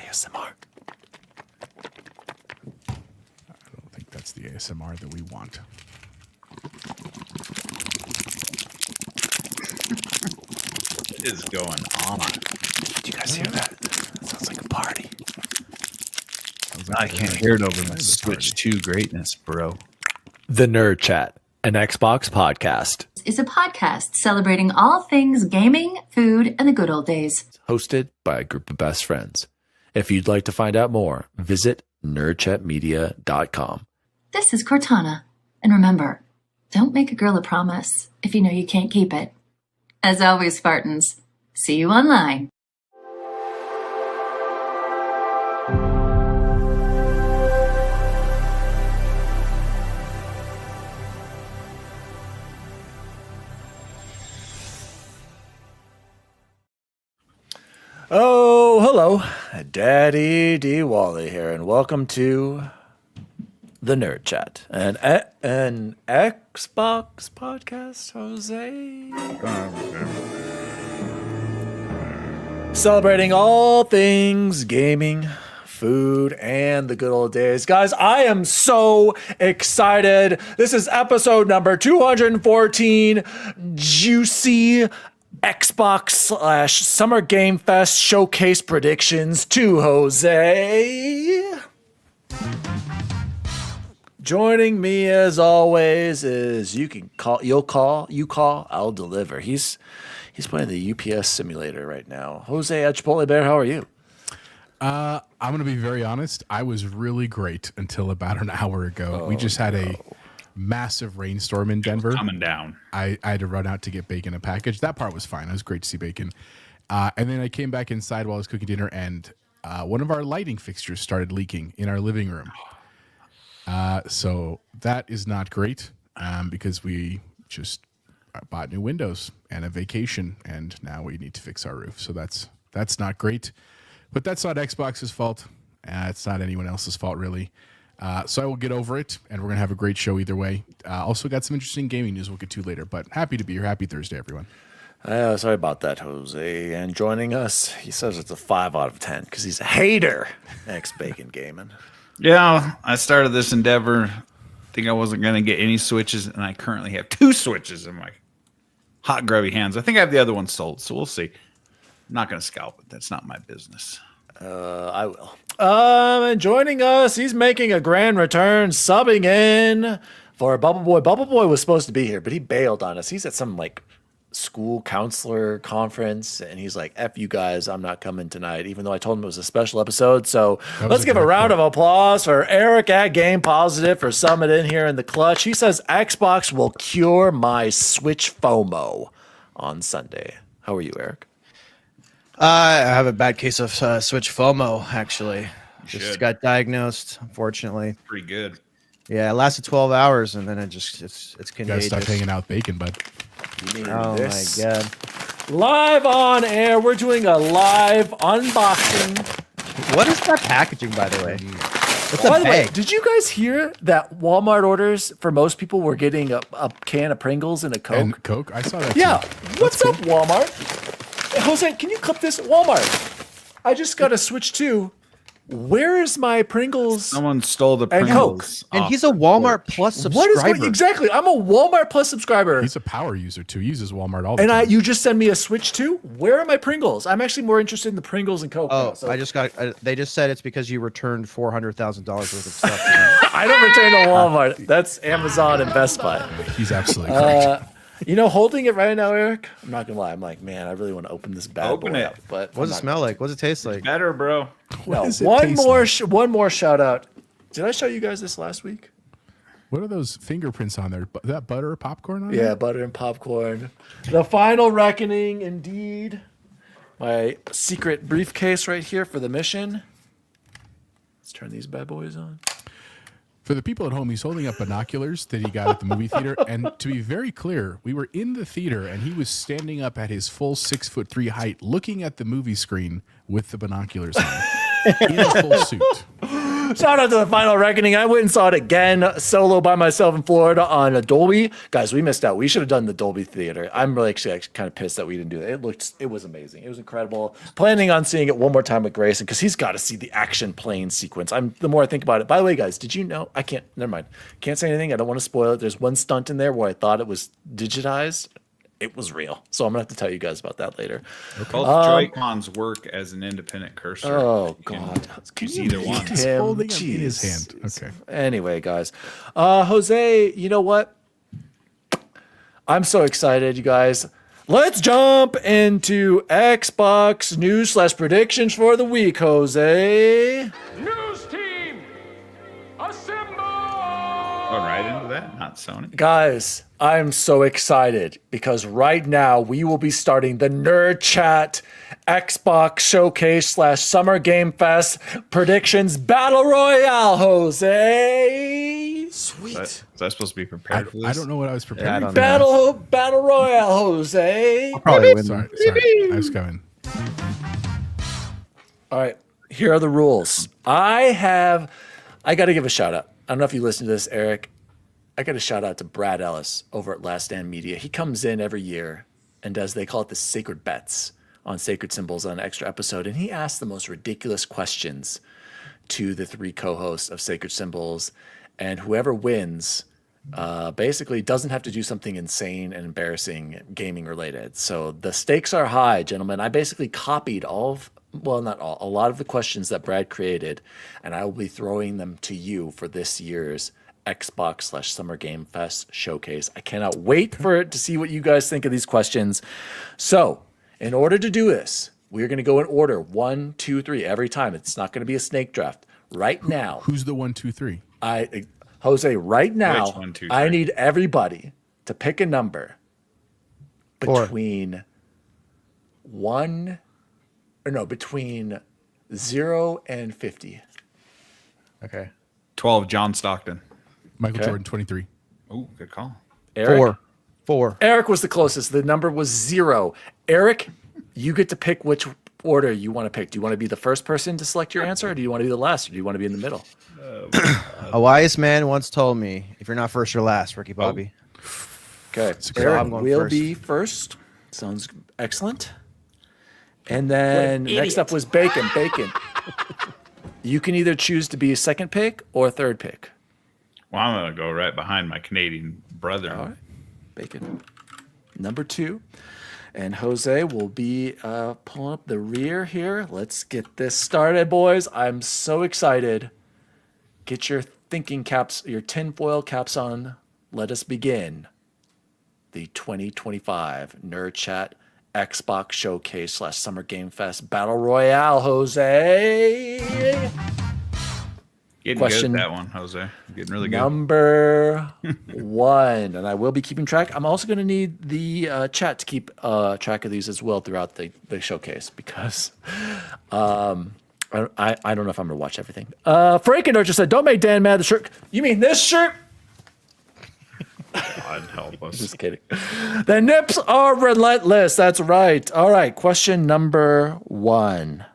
ASMR. I don't think that's the ASMR that we want. What is going on? Did you guys hear that? Sounds like a party. I can't hear it over my Switch 2 greatness, bro. The Nerd Chat, an Xbox podcast. Is a podcast celebrating all things gaming, food, and the good old days. Hosted by a group of best friends. If you'd like to find out more, visit nerdchatmedia.com. This is Cortana. And remember, don't make a girl a promise if you know you can't keep it. As always, Spartans, see you online. Oh, hello. Daddy D. Wally here, and welcome to the Nerd Chat, an Xbox podcast, Jose. Celebrating all things gaming, food, and the good old days. Guys, I am so excited. This is episode number 214, juicy Xbox / Summer Game Fest showcase predictions to Jose. Joining me as always is you call, I'll deliver. He's playing the UPS simulator right now. Jose at Chipotle Bear, how are you? I'm going to be very honest. I was really great until about an hour ago. We just had a massive rainstorm in Denver. Coming down. I had to run out to get bacon a package. That part was fine. It was great to see bacon. And then I came back inside while I was cooking dinner, and one of our lighting fixtures started leaking in our living room. So that is not great because we just bought new windows and a vacation, and now we need to fix our roof. So that's not great. But that's not Xbox's fault. It's not anyone else's fault, really. So I will get over it, and we're going to have a great show either way. Also got some interesting gaming news we'll get to later, but happy to be here. Happy Thursday, everyone. Sorry about that, Jose. And joining us, he says it's a 5 out of 10 because he's a hater. Bacon Gaming. Yeah, I started this endeavor. Think I wasn't going to get any Switches, and I currently have 2 Switches in my hot, grubby hands. I think I have the other one sold, so we'll see. I'm not going to scalp it. That's not my business. I will. And joining us, he's making a grand return, subbing in for Bubble Boy. Bubble Boy was supposed to be here, but he bailed on us. He's at some school counselor conference, and he's like, F you guys, I'm not coming tonight, even though I told him it was a special episode. So let's give a round of applause for Eric at Game Positive for summing in here in the clutch. He says Xbox will cure my Switch FOMO on Sunday. How are you, Eric? I have a bad case of Switch FOMO, actually. Just got diagnosed, unfortunately. Pretty good. Yeah, it lasted 12 hours, and then it's contagious. You gotta stop hanging out with bacon, bud. Oh, my God. Live on air, we're doing a live unboxing. What is that packaging, by the way? What's By a the way, bag? did you guys hear that Walmart orders for most people were getting a can of Pringles and a Coke? And Coke? I saw that Yeah. too. What's up, Walmart? Hey, Jose, can you clip this? Walmart. I just got a Switch 2. Where is my Pringles? Someone stole the And Pringles. And off he's a the Walmart porch. Plus What subscriber. is exactly? I'm a Walmart Plus subscriber. He's a power user too. He uses Walmart all the And time. you just send me a Switch 2? Where are my Pringles? I'm actually more interested in the Pringles and Coke. Oh, now, so I just got. They just said it's because you returned $400,000 worth of stuff. I don't return to Walmart. That's Amazon and Best Buy. He's absolutely correct. Holding it right now, Eric, I'm not gonna lie. I'm like, man, I really want to open this bad Open boy it. up. But What does it smell like? What does it taste like? Better, bro. No, does it one taste more, like? one more shout out. Did I show you guys this last week? What are those fingerprints on there? That butter or popcorn on Yeah, there? butter and popcorn. The final reckoning, indeed. My secret briefcase right here for the mission. Let's turn these bad boys on. For the people at home, he's holding up binoculars that he got at the movie theater. And to be very clear, we were in the theater and he was standing up at his full 6'3" height, looking at the movie screen with the binoculars on in a full suit. Shout out to the Final Reckoning. I went and saw it again solo by myself in Florida on a Dolby. Guys, we missed out. We should have done the Dolby Theater. I'm really actually kind of pissed that we didn't do it. It was amazing. It was incredible. Planning on seeing it one more time with Grayson because he's got to see the action plane sequence. The more I think about it. By the way, guys, did you know? I can't. Never mind. Can't say anything. I don't want to spoil it. There's one stunt in there where I thought it was digitized. It was real. So I'm gonna have to tell you guys about that later. Both Joy-Cons work as an independent cursor. Oh God! Can use either one. He's holding it in his hand. Okay. Anyway, guys, Jose, you know what? I'm so excited, you guys. Let's jump into Xbox news / predictions for the week, Jose. News team, assemble! Going right into that, not Sony. Guys, I'm so excited because right now we will be starting the Nerd Chat Xbox Showcase / Summer Game Fest Predictions Battle Royale, Jose. Sweet. Is that supposed to be prepared for this? I don't know what I was preparing. I don't for. Battle Royale, Jose. Probably win. Sorry, I was coming. All right, here are the rules. I got to give a shout out. I don't know if you listen to this, Eric. I got a shout out to Brad Ellis over at Last Stand Media. He comes in every year and they call it the Sacred Bets on Sacred Symbols on an extra episode. And he asks the most ridiculous questions to the 3 co-hosts of Sacred Symbols. And whoever wins basically doesn't have to do something insane and embarrassing gaming related. So the stakes are high, gentlemen. I basically copied not all, a lot of the questions that Brad created, and I will be throwing them to you for this year's Xbox / Summer Game Fest showcase. I cannot wait to see what you guys think of these questions. So, in order to do this, we're going to go in order 1, 2, 3 every time. It's not going to be a snake draft. Right now, Who's the 1, 2, 3? Jose, right now, Which 1, 2, 3? I need everybody to pick a number 4. between between 0 and 50. Okay. 12, John Stockton. Michael Okay. Jordan, 23. Oh, good call. Eric? 4. Eric was the closest. The number was 0. Eric, you get to pick which order you want to pick. Do you want to be the first person to select your answer, or do you want to be the last, or do you want to be in the middle? A wise man once told me, if you're not first, you're last, Ricky Bobby. Okay. good Eric I'm going will first. be first. Sounds excellent. And then next up was Bacon. Bacon. You can either choose to be a second pick or third pick. Well, I'm going to go right behind my Canadian brother. All right. Bacon. Number 2. And Jose will be pulling up the rear here. Let's get this started, boys. I'm so excited. Get your thinking caps, your tinfoil caps on. Let us begin the 2025 Nerd Chat Xbox Showcase / Summer Game Fest Battle Royale, Jose. Getting Question good at that one, Jose. Getting really good. Number 1, and I will be keeping track. I'm also going to need the chat to keep track of these as well throughout the showcase because I don't know if I'm going to watch everything. Frankendor just said, "Don't make Dan mad." The shirt. You mean this shirt? God help us. Just kidding. The nips are relentless. That's right. All right. Question number 1.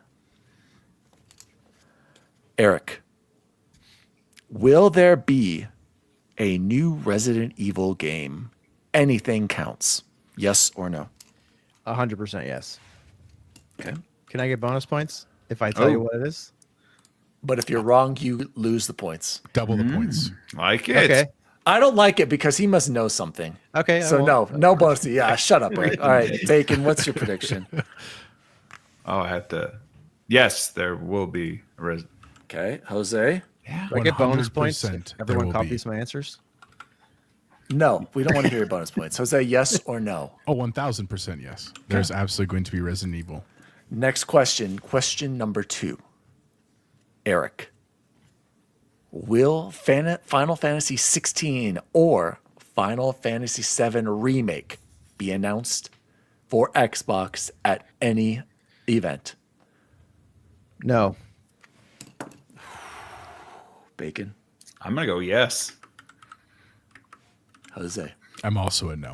Eric, will there be a new Resident Evil game? Anything counts. Yes or no? 100% yes. Okay. Can I get bonus points if I tell you what it is? But if you're wrong, you lose the points. Double the points. Like it. Okay. I don't like it because he must know something. Okay. So no bonus. Yeah, shut up, Eric. All right, Bacon, what's your prediction? Oh, I have to. Yes, there will be. Okay, Jose? Yeah. Do I get bonus points? 100% if there Everyone will copies be. my answers. No, we don't want to hear your bonus points. Jose, yes or no? Oh, 1,000% yes. There's absolutely going to be Resident Evil. Next question. Question number 2. Eric, will Final Fantasy 16 or Final Fantasy 7 Remake be announced for Xbox at any event? No. Bacon, I'm going to go yes. Jose. I'm also a no.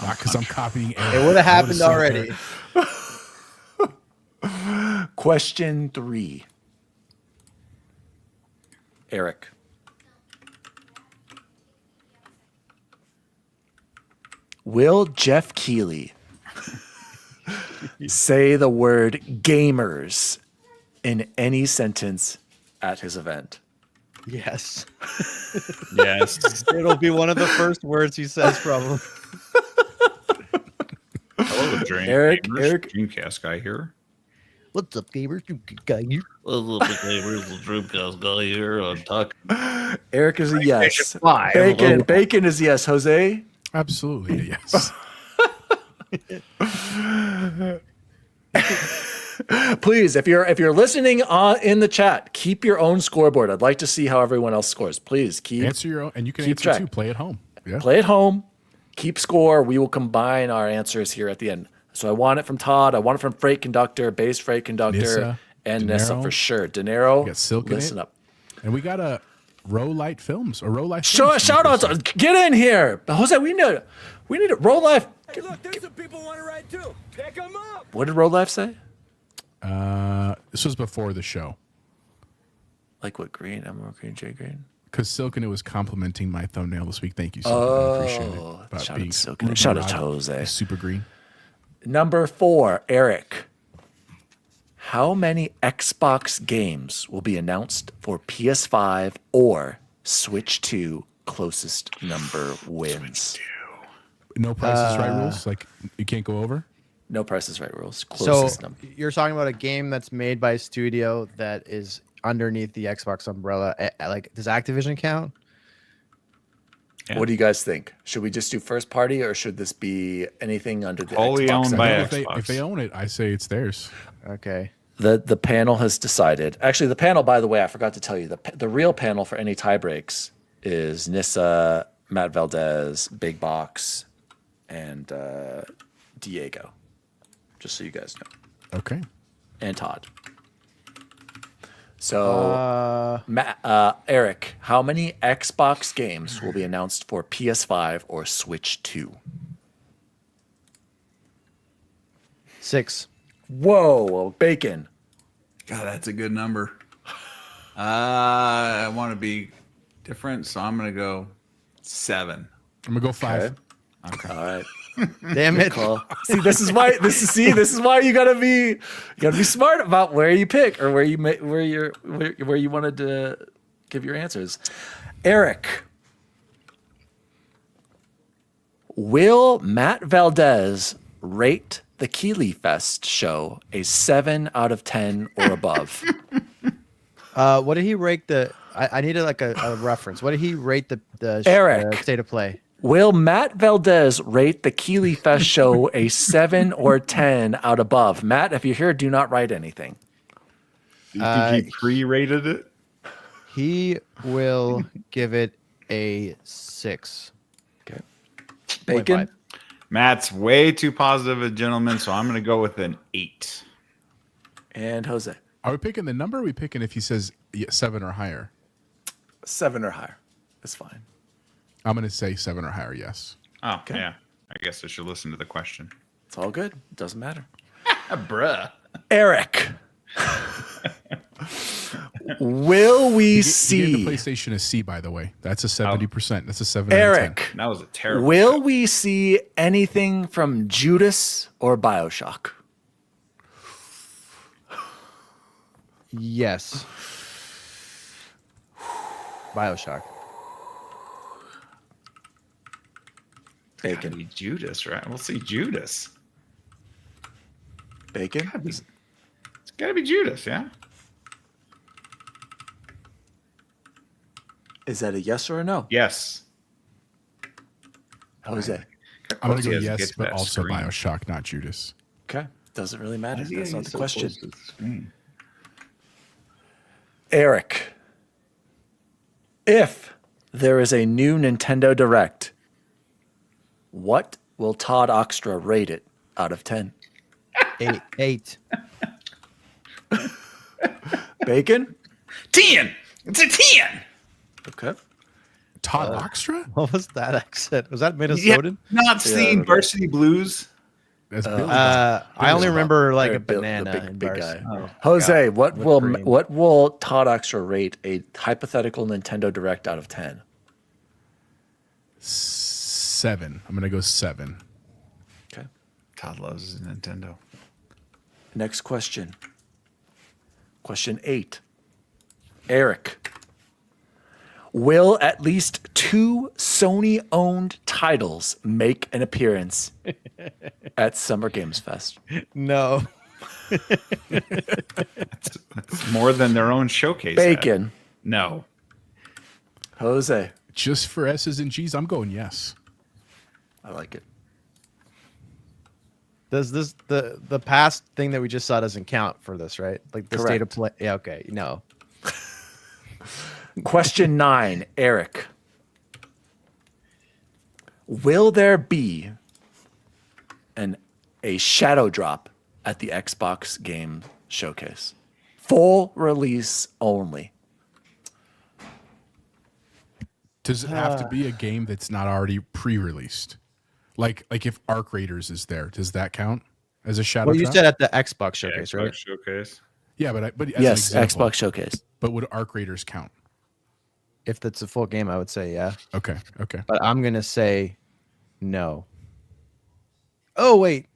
Not because I'm copying Eric. It would have I happened said already. there- Question 3. Eric. Will Jeff Keighley say the word gamers in any sentence at his event? Yes. Yes. It'll be one of the first words he says, probably. Hello, Eric, gamers. Eric. Dreamcast guy here. What's up, gamers? You guy here. Eric is a yes. Five. Bacon is yes. Jose? Absolutely a yes. Please, if you're listening in the chat, keep your own scoreboard. I'd like to see how everyone else scores. Please keep Answer your own, and you can keep answer track. too. Play at home. Yeah. Play at home. Keep score. We will combine our answers here at the end. So I want it from Todd. I want it from Freight Conductor, Base Freight Conductor, Nissa, and De Nissa Niro. for sure. De Niro, We got Silk in listen it. up. And we got a Row Light Films or Row Light. Shout out to get in here, Jose. We need it. Roll Life. Hey, look, there's some people want to ride too. Pick them up. What did Roll Life say? This was before the show Like what? Green, Emerald Green, J Green. because Silken was complimenting my thumbnail this week. Thank you, Silken. I appreciate it. About shout out being to Silken. Ruby Shout out to Rod Jose. is super green. Number 4, Eric. How many Xbox games will be announced for PS5 or Switch 2? Closest number wins. No prices, right rules. Like you can't go over. No Price is Right rules. So Closest number. you're talking about a game that's made by a studio that is underneath the Xbox umbrella. Like, does Activision count? Yeah. What do you guys think? Should we just do first party or should this be anything under the Wholly Xbox owned by umbrella? If they own it, I say it's theirs. Okay. The panel has decided. Actually, the panel, by the way, I forgot to tell you, the real panel for any tie breaks is Nissa, Matt Valdez, Big Box, and Diego. Just so you guys know. Okay. And Todd. So, Eric, how many Xbox games will be announced for PS5 or Switch 2? 6. Whoa, Bacon. God, that's a good number. I want to be different, so I'm going to go 7. I'm gonna go 5. Okay. All right. Damn it. Well, see, this is why you gotta be smart about where you pick or where you wanted to give your answers. Eric, will Matt Valdez rate the Keeley Fest show a 7 out of 10 or above? What did he rate the? I needed like a reference. What did he rate the Eric. State of Play? Will Matt Valdez rate the Keeley Fest show a 7 or 10 out above? Matt, if you're here, do not write anything. Do you think he pre-rated it? He will give it a 6. Okay. Bacon. 0.5. Matt's way too positive a gentleman, so I'm going to go with an 8. And Jose. Are we picking the number? Or are we picking if he says 7 or higher? 7 or higher. That's fine. I'm gonna say 7 or higher. Yes. Oh, yeah. I guess I should listen to the question. It's all good. It doesn't matter. Bruh. Eric. Will we He gave see the PlayStation a C, by the way. That's a 70%. That's a 7. Eric? That was a terrible Will show. we see anything from Judas or BioShock? Yes. BioShock. Gotta Bacon. be Judas, right? We'll see Judas. Bacon. It's got to be Judas, yeah? Is that a yes or a no? Yes. Jose. I'm gonna He go has to yes, get to but that also screen. BioShock, not Judas. Okay. Doesn't really matter. Why is he That's getting not the so question. close to the screen? Eric. If there is a new Nintendo Direct, what will Todd Oxtra rate it out of 10? 8. Bacon? 10! It's a 10! Okay. Todd Oxtra? What was that accent? Was that Minnesotan? Not seen Varsity Blues? That's Billy. I only remember like Or a Bill- banana the big, in big bars. guy. Oh, Jose, God. what will Todd Extra rate a hypothetical Nintendo Direct out of 10? 7. I'm gonna go 7. Okay. Todd loves his Nintendo. Next question. Question 8. Eric. Will at least 2 Sony-owned titles make an appearance at Summer Games Fest? No. It's more than their own showcase. Bacon. No. Jose. Just for S's and G's, I'm going yes. I like it. Does this the past thing that we just saw doesn't count for this, right? Like the state of Correct. play. Yeah, okay. No. Question 9, Eric. Will there be a shadow drop at the Xbox Game Showcase? Full release only. Does it have to be a game that's not already pre-released? Like if Arc Raiders is there, does that count as a shadow Well, you drop? said at the Xbox showcase, Xbox right? showcase. Yeah, but as an Yes, example, Xbox Showcase. But would Arc Raiders count? If that's a full game, I would say yeah. Okay. But I'm gonna say no. Oh wait.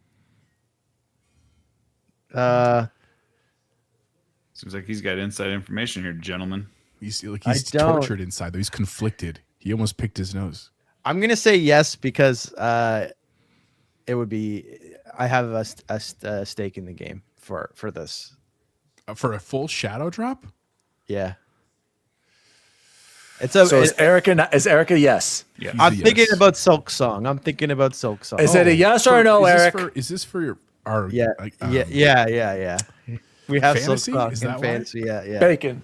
Seems like he's got inside information here, gentlemen. He's I don't- tortured inside though. He's conflicted. He almost picked his nose. I'm gonna say yes because it would be. I have a stake in the game for this. For a full shadow drop? Yeah. It's a. So is Eric a yes? Yeah. I'm He's a thinking yes. about Silk Song. I'm thinking about Silk Song. Is it a yes or a no, Eric? Is this for our Yeah, like, yeah. We have Fantasy? Silk Song Is and that why? fantasy. Yeah. Bacon.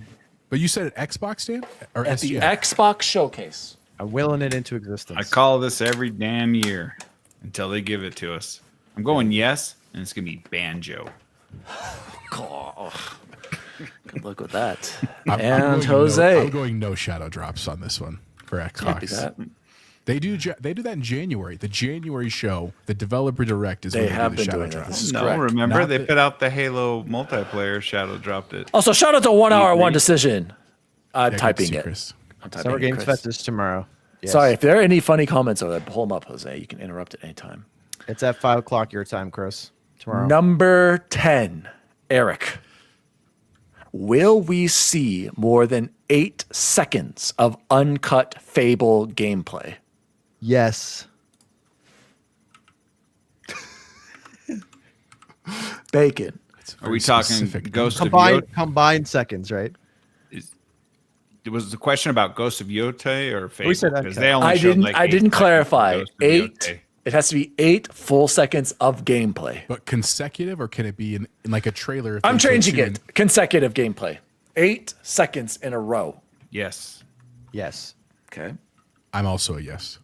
But you said an Xbox stand or At the SGN? Xbox Showcase. I'm willing it into existence. I call this every damn year until they give it to us. I'm going yes, and it's gonna be Banjo. Oh, good luck with that. I'm And going Jose. I'm going no shadow drops on this one for Can't be Xbox. that. They do that in January. The January show, the developer direct is They when they have do the been shadow doing that. drops. This is No, correct. remember Not they the- put out the Halo multiplayer shadow dropped it. Also, shout out to 1 Hour Agree. 1 Decision. I'm Yeah, typing good to see it. Chris. I'm typing Summer it, Games Chris. Fest is tomorrow. Yes. Sorry, if there are any funny comments over there, pull them up, Jose. You can interrupt at any time. It's at 5:00 your time, Chris. Tomorrow. Number 10, Eric. Will we see more than 8 seconds of uncut Fable gameplay? Yes. Bacon. Are we Very talking specific. Ghost of Combined seconds, right? Was the question about Ghost of Yote or Fable? We said Because uncut. they only I showed didn't. like I 8 didn't seconds of clarify. Ghost of 8. Yote. It has to be 8 full seconds of gameplay. But consecutive, or can it be in like a trailer? if I'm they go changing to- it. Consecutive gameplay. 8 seconds in a row. Yes. Yes. Okay. I'm also a yes.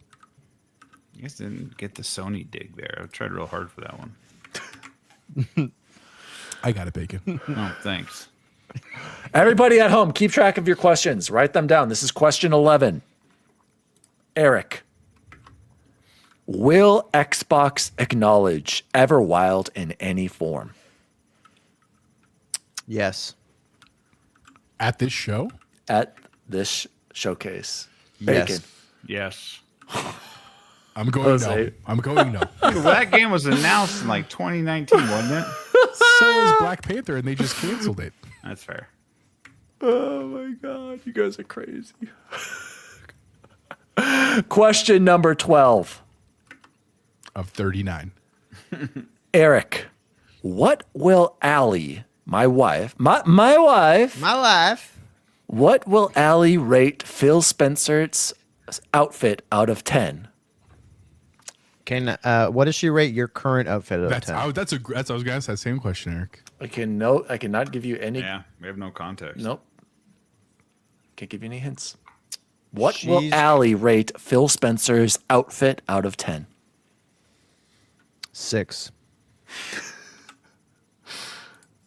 You guys didn't get the Sony dig there. I tried real hard for that one. I got it, Bacon. Oh, thanks. Everybody at home, keep track of your questions. Write them down. This is question 11. Eric, will Xbox acknowledge Everwild in any form? Yes. At this show, At this showcase? Yes. Bacon. Yes. I'm going Jose. no. I'm going no. Well, that game was announced in like 2019, wasn't it? So is Black Panther, and they just canceled it. That's fair. Oh my God, you guys are crazy. Question number 12. Of 39. Eric, what will Allie, my wife, my wife, My life. what will Allie rate Phil Spencer's outfit out of 10? Can what does she rate your current outfit out of That's 10? I was going to ask that same question, Eric. I cannot give you any. Yeah, we have no context. Nope. Can't give you any hints. What will She's- Allie rate Phil Spencer's outfit out of 10? 6.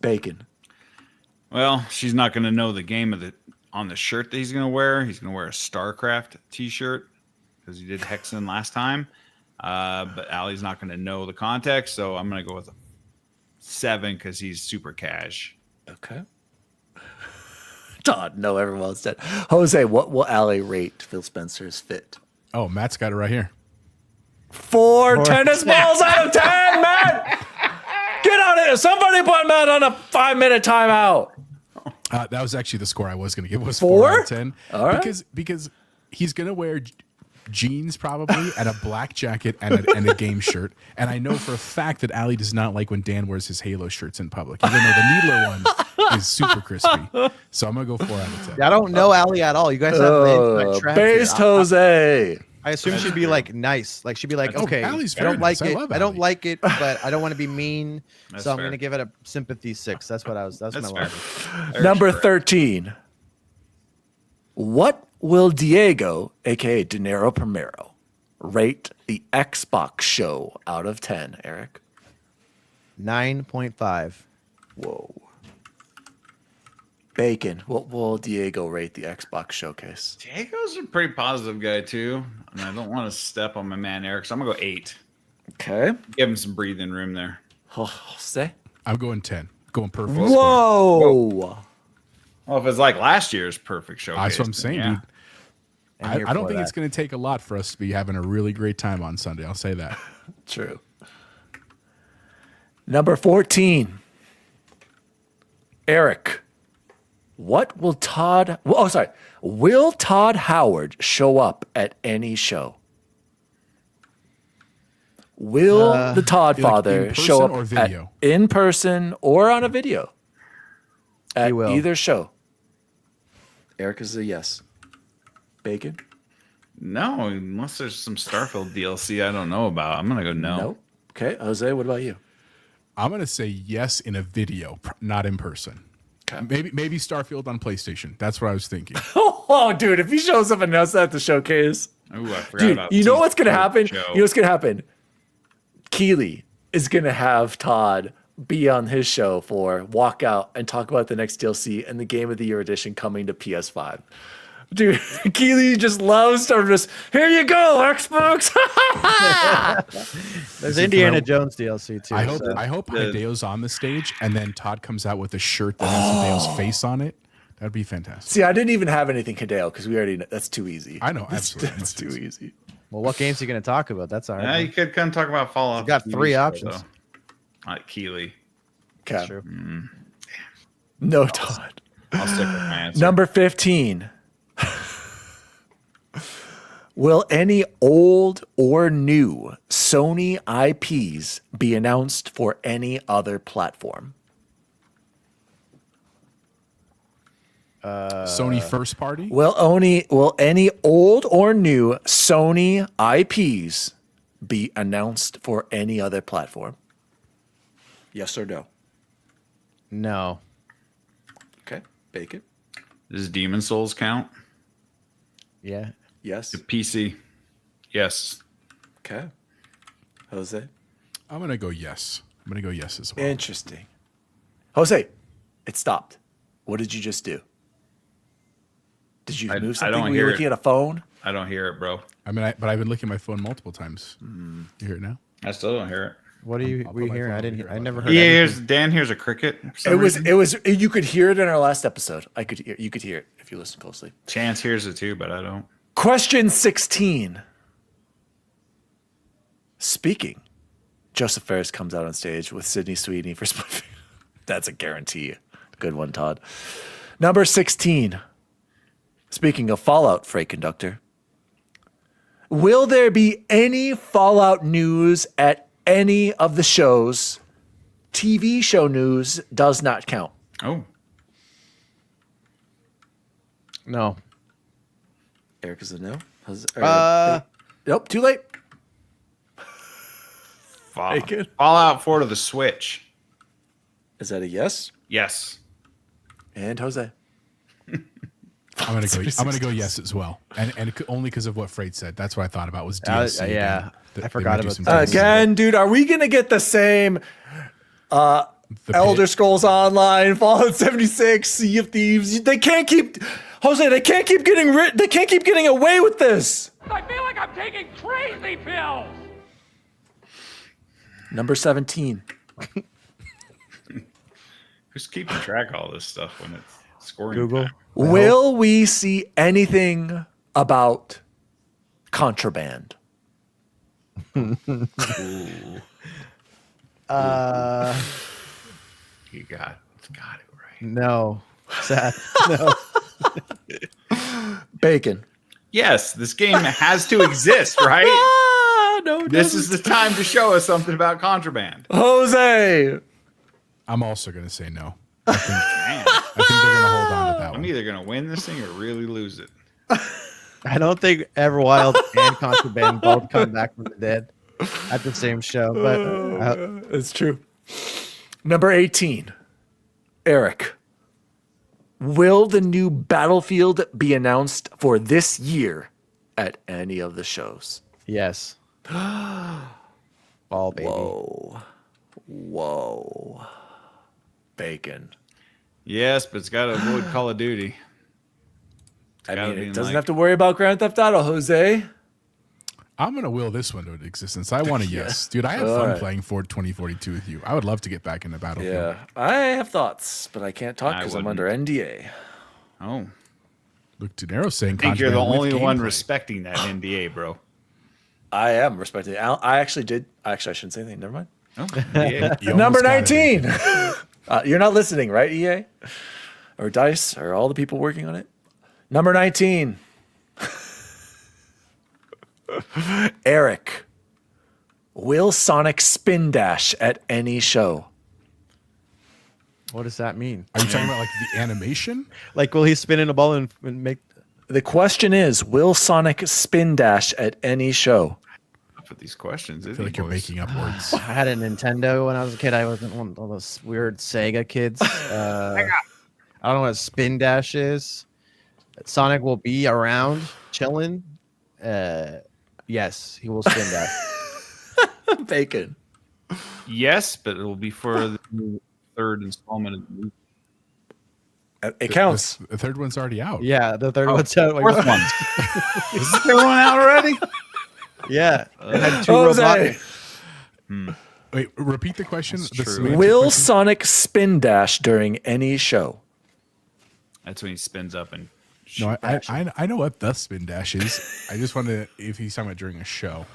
Bacon. Well, she's not going to know the game on the shirt that he's going to wear. He's going to wear a StarCraft T-shirt because he did Hexen last time. But Allie's not going to know the context, so I'm going to go with a 7 because he's super cash. Okay. Todd, no, everyone's dead. Jose, what will Allie rate Phil Spencer's fit? Oh, Matt's got it right here. 4 tennis balls out of 10, Matt! Get out of here! Somebody put Matt on a 5-minute timeout. That was actually the score I was going to give. Was 4? 4 out of 10. All right. Because he's going to wear jeans probably and a black jacket and a game shirt. And I know for a fact that Allie does not like when Dan wears his Halo shirts in public, even though the Needler one is super crispy. So I'm going to go 4 out of 10. I don't know Allie at all. You guys have the inside track here. Based Jose. I assume she'd be like nice. Like she'd be like, okay, Allie's I don't very like nice. I it. love I don't Allie. like it, but I don't want to be mean. That's so I'm fair. gonna give it a sympathy 6. That's what I was. That's my fair. logic. Number 13. What will Diego, aka Dinero Primero, rate the Xbox show out of 10, Eric? 9.5. Whoa. Bacon, what will Diego rate the Xbox showcase? Diego's a pretty positive guy, too. And I don't want to step on my man, Eric, so I'm going to go 8. Okay. Give him some breathing room there. Jose? I'm going 10. Going perfect. Whoa. Well, if it's like last year's perfect show, That's what I'm saying, dude. And I here don't for think that. it's going to take a lot for us to be having a really great time on Sunday. I'll say that. True. Number 14. Eric, what will Todd... Will Todd Howard show up at any show? Will the Todd like father in show person up or video? in person or on a video at He will. either show? Eric is a yes. Bacon? No, unless there's some Starfield DLC I don't know about. I'm going to go no. Nope. Okay, Jose, what about you? I'm going to say yes in a video, not in person. Okay. Maybe Starfield on PlayStation. That's what I was thinking. Oh, dude, if he shows up and announces that at the showcase. Ooh, I forgot Dude, about you know Team what's going to happen? Show. You know what's going to happen? Keeley is going to have Todd be on his show for walk out and talk about the next DLC and the Game of the Year edition coming to PS5. Dude, Keeley just loves to just, here you go, Xbox. There's Indiana Jones DLC too. I hope Hideo's on the stage and then Todd comes out with a shirt that has Hideo's face on it. That'd be fantastic. See, I didn't even have anything Hideo because we already know that's too easy. I know, absolutely. That's too easy. Well, what games are you going to talk about? That's all right. Yeah, you could come talk about Fallout. You got TV 3 show, options. though. Like Keeley. Okay. That's true. No, Todd. I'll stick with my answer. Number 15. Will any old or new Sony IPs be announced for any other platform? Sony first party? Will any old or new Sony IPs be announced for any other platform? Yes or no? No. Okay. Bacon. Does Demon Souls count? Yeah. Yes. PC. Yes. Okay. Jose. I'm going to go yes. I'm going to go yes as well. Interesting. Jose, it stopped. What did you just do? Did you I move don't something? Were you hear looking it. at a phone? I don't hear it, bro. But I've been looking at my phone multiple times. You hear it now? I still don't hear it. What are you I'll were you put my hearing? phone I over didn't. here. I never heard. Yeah, anything. Dan hears a cricket. for some It was. reason. It was. You could hear it in our last episode. You could hear it if you listen closely. Chance hears it too, but I don't. Question 16. Speaking, Joseph Ferris comes out on stage with Sydney Sweeney for Split. That's a guarantee. Good one, Todd. Number 16. Speaking of Fallout, Freight Conductor, will there be any Fallout news at any of the shows? TV show news does not count. Oh, No. Eric is a no. Nope, too late. Bacon. Fallout 4 to the Switch. Is that a yes? Yes. And Jose. I'm gonna go yes as well, and only because of what Freight said. That's what I thought about was DLC. yeah. again. I They forgot might do about some that. DLC. Again, dude, are we gonna get the same The Elder pit. Scrolls Online, Fallout 76, Sea of Thieves? They can't keep Jose. They can't keep getting They can't keep getting away with this. I feel like I'm taking crazy pills. Number 17. Who's keeping track of all this stuff when it's scoring? Google. time? Will we see anything about contraband? Ooh, Uh, you got it right. no. Sad. No. Bacon. Yes, this game has to exist, right? Ah, no, This is the time to show us something about contraband. Jose. I'm also going to say no. Man, I think they're going to hold on to that I'm one. either gonna win this thing or really lose it. I don't think Everwild and Contraband both come back from the dead at the same show, but It's true. Number 18. Eric. Will the new Battlefield be announced for this year at any of the shows? yes. Ball baby. Whoa. Bacon. Yes, but it's got to avoid Call of Duty. I gotta mean, be it in, doesn't like- have to worry about Grand Theft Auto, Jose. I'm going to will this one to existence. I want a yes. Dude, I had All fun right. playing Ford 2042 with you. I would love to get back into Battlefield. Yeah, I have thoughts, but I can't talk I because I'm wouldn't. under NDA. Oh, Look, De Niro saying I think you're the contraband with only one gameplay. respecting that NDA, bro. I am respecting. I actually did. Actually, I shouldn't say anything. Never mind. Oh, NDA. You Number almost got it. 19. You're not listening, right, EA? Or DICE, or all the people working on it? Number 19. Eric. Will Sonic spin dash at any show? What does that mean? Are you talking about like the animation? Like, will he spin in a ball and make? The question is, will Sonic spin dash at any show? Put these questions. I feel like you're making up words. I had a Nintendo when I was a kid. I wasn't one of those weird Sega kids. I don't know what spin dash is. Sonic will be around, chilling. Yes, he will spin dash. Bacon. Yes, but it will be for the third installment of the movie. It counts. The third one's already out. Yeah, the third one's out. Fourth one. Is the third one out already? Yeah, it had two Jose. robot. Wait, repeat the question. The true. semantic Will question? Sonic spin dash during any show? That's when he spins up and. No, I know what the spin dash is. I just wanted to, if he's talking about during a show.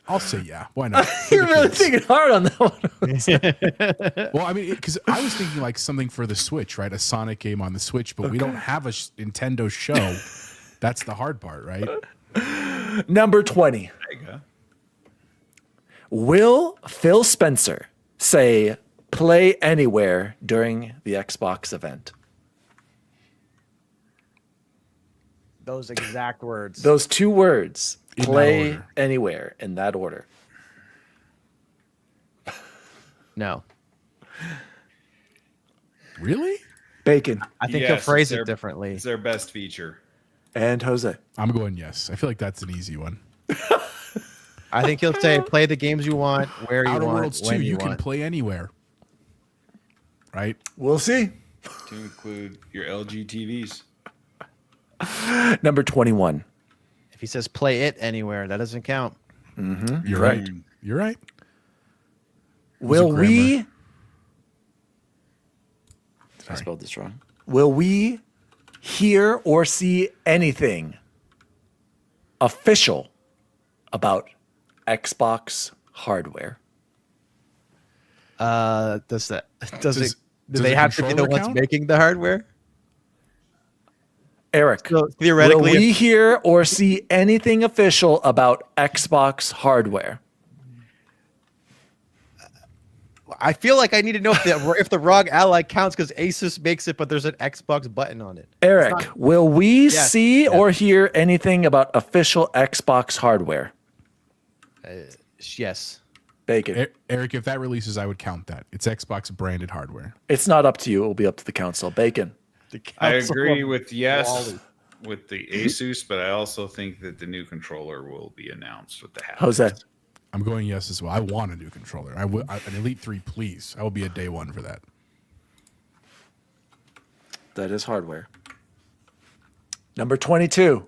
I'll say yeah. Why not? For You're the really kids. thinking hard on that one. Well, I mean, because I was thinking like something for the Switch, right? A Sonic game on the Switch, but we don't have a Nintendo show. That's the hard part, right? Number 20. There you go. Will Phil Spencer say play anywhere during the Xbox event? Those exact words. Those two words, In that play order. anywhere, in that order. No, Really? Bacon I think Yes, he'll phrase it's it differently. It's their best feature. and Jose. I'm going yes. I feel like that's an easy one. I think he'll say play the games you want, where you Outer want, Worlds 2, when you can want. play anywhere. Right? We'll see. To include your LG TVs. Number 21. If he says play it anywhere, that doesn't count. You're right. You're right. Will grammar. we? Did I spelled this wrong? Will we hear or see anything official about Xbox hardware? Does Does- do does they the have to be the controller ones count? making the hardware? Eric, So will theoretically, we hear or see anything official about Xbox hardware? I feel like I need to know if the ROG Ally counts because Asus makes it, but there's an Xbox button on it. Eric, will we Yes, see yes. or hear anything about official Xbox hardware? Yes. Bacon. Eric, if that releases, I would count that. It's Xbox branded hardware. It's not up to you. It will be up to the council. Bacon. I agree with yes with the Asus, but I also think that the new controller will be announced with the haptics. Jose. I'm going yes as well. I want a new controller. An Elite 3, please. I will be a day one for that. That is hardware. Number 22.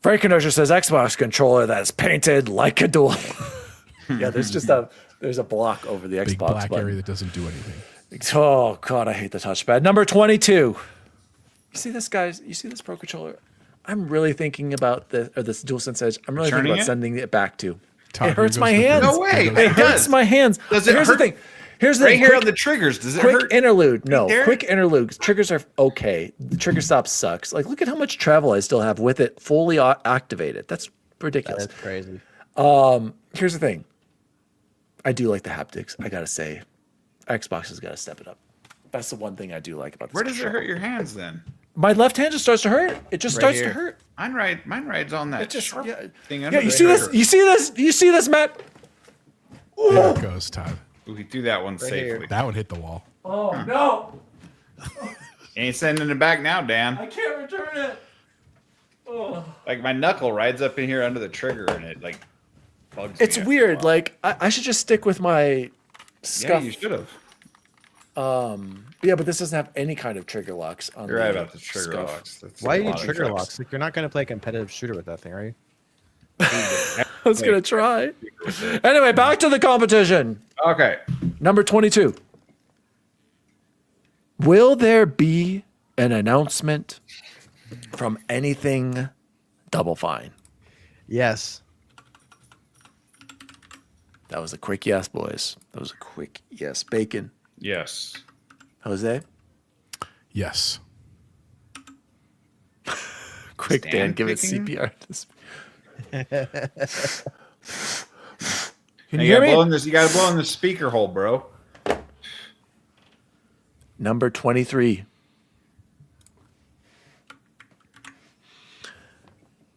Frankenusher says Xbox controller that's painted like a dual. Yeah, there's a block over the Big Xbox black button. area that doesn't do anything. Oh God, I hate the touchpad. Number 22. You see this, guys? You see this Pro Controller? I'm really thinking about this DualSense Edge. I'm really thinking Returning about it? sending it back to. Todd, It hurts here my goes the hands. first- No way. here goes- It It hurts does. my hands. Does it Here's hurt? the thing. Here's the Right thing. here Quick- on the triggers. Does it Quick hurt? interlude. No, there? quick interlude. Triggers are okay. The trigger stop sucks. Like, look at how much travel I still have with it fully activated. That's ridiculous. That's crazy. Here's the thing. I do like the haptics. I gotta say, Xbox has got to step it up. That's the one thing I do like about this. Where does it controller. hurt your hands then? My left hand just starts to hurt. It just Right starts here. to hurt. Mine rides on that It just sharp yeah. thing Yeah, under you the see this? trigger. You see this? You see this, Matt? There it goes, Todd. Ooh, he threw that one here. safely. That one hit the wall. Oh no! Ain't sending it back now, Dan. I can't return it. Oh. Like my knuckle rides up in here under the trigger and it like bugs me It's after a weird. while. Like I should just stick with my yeah, scuff. you should have. Yeah, but this doesn't have any kind of trigger locks on You're right about the trigger scuff. locks. That's Why a do you lot need of trigger tricks. locks? Like, you're not going to play a competitive shooter with that thing, are you? I was gonna try. Anyway, back to the competition. Okay. Number 22. Will there be an announcement from anything Double Fine? Yes. That was a quick yes, boys. That was a quick yes. Bacon. Yes. Jose? Yes. Quick, Dan, Stan give it picking? CPR. Can You you hear gotta blow me? in this. You gotta blow in the speaker hole, bro. Number 23.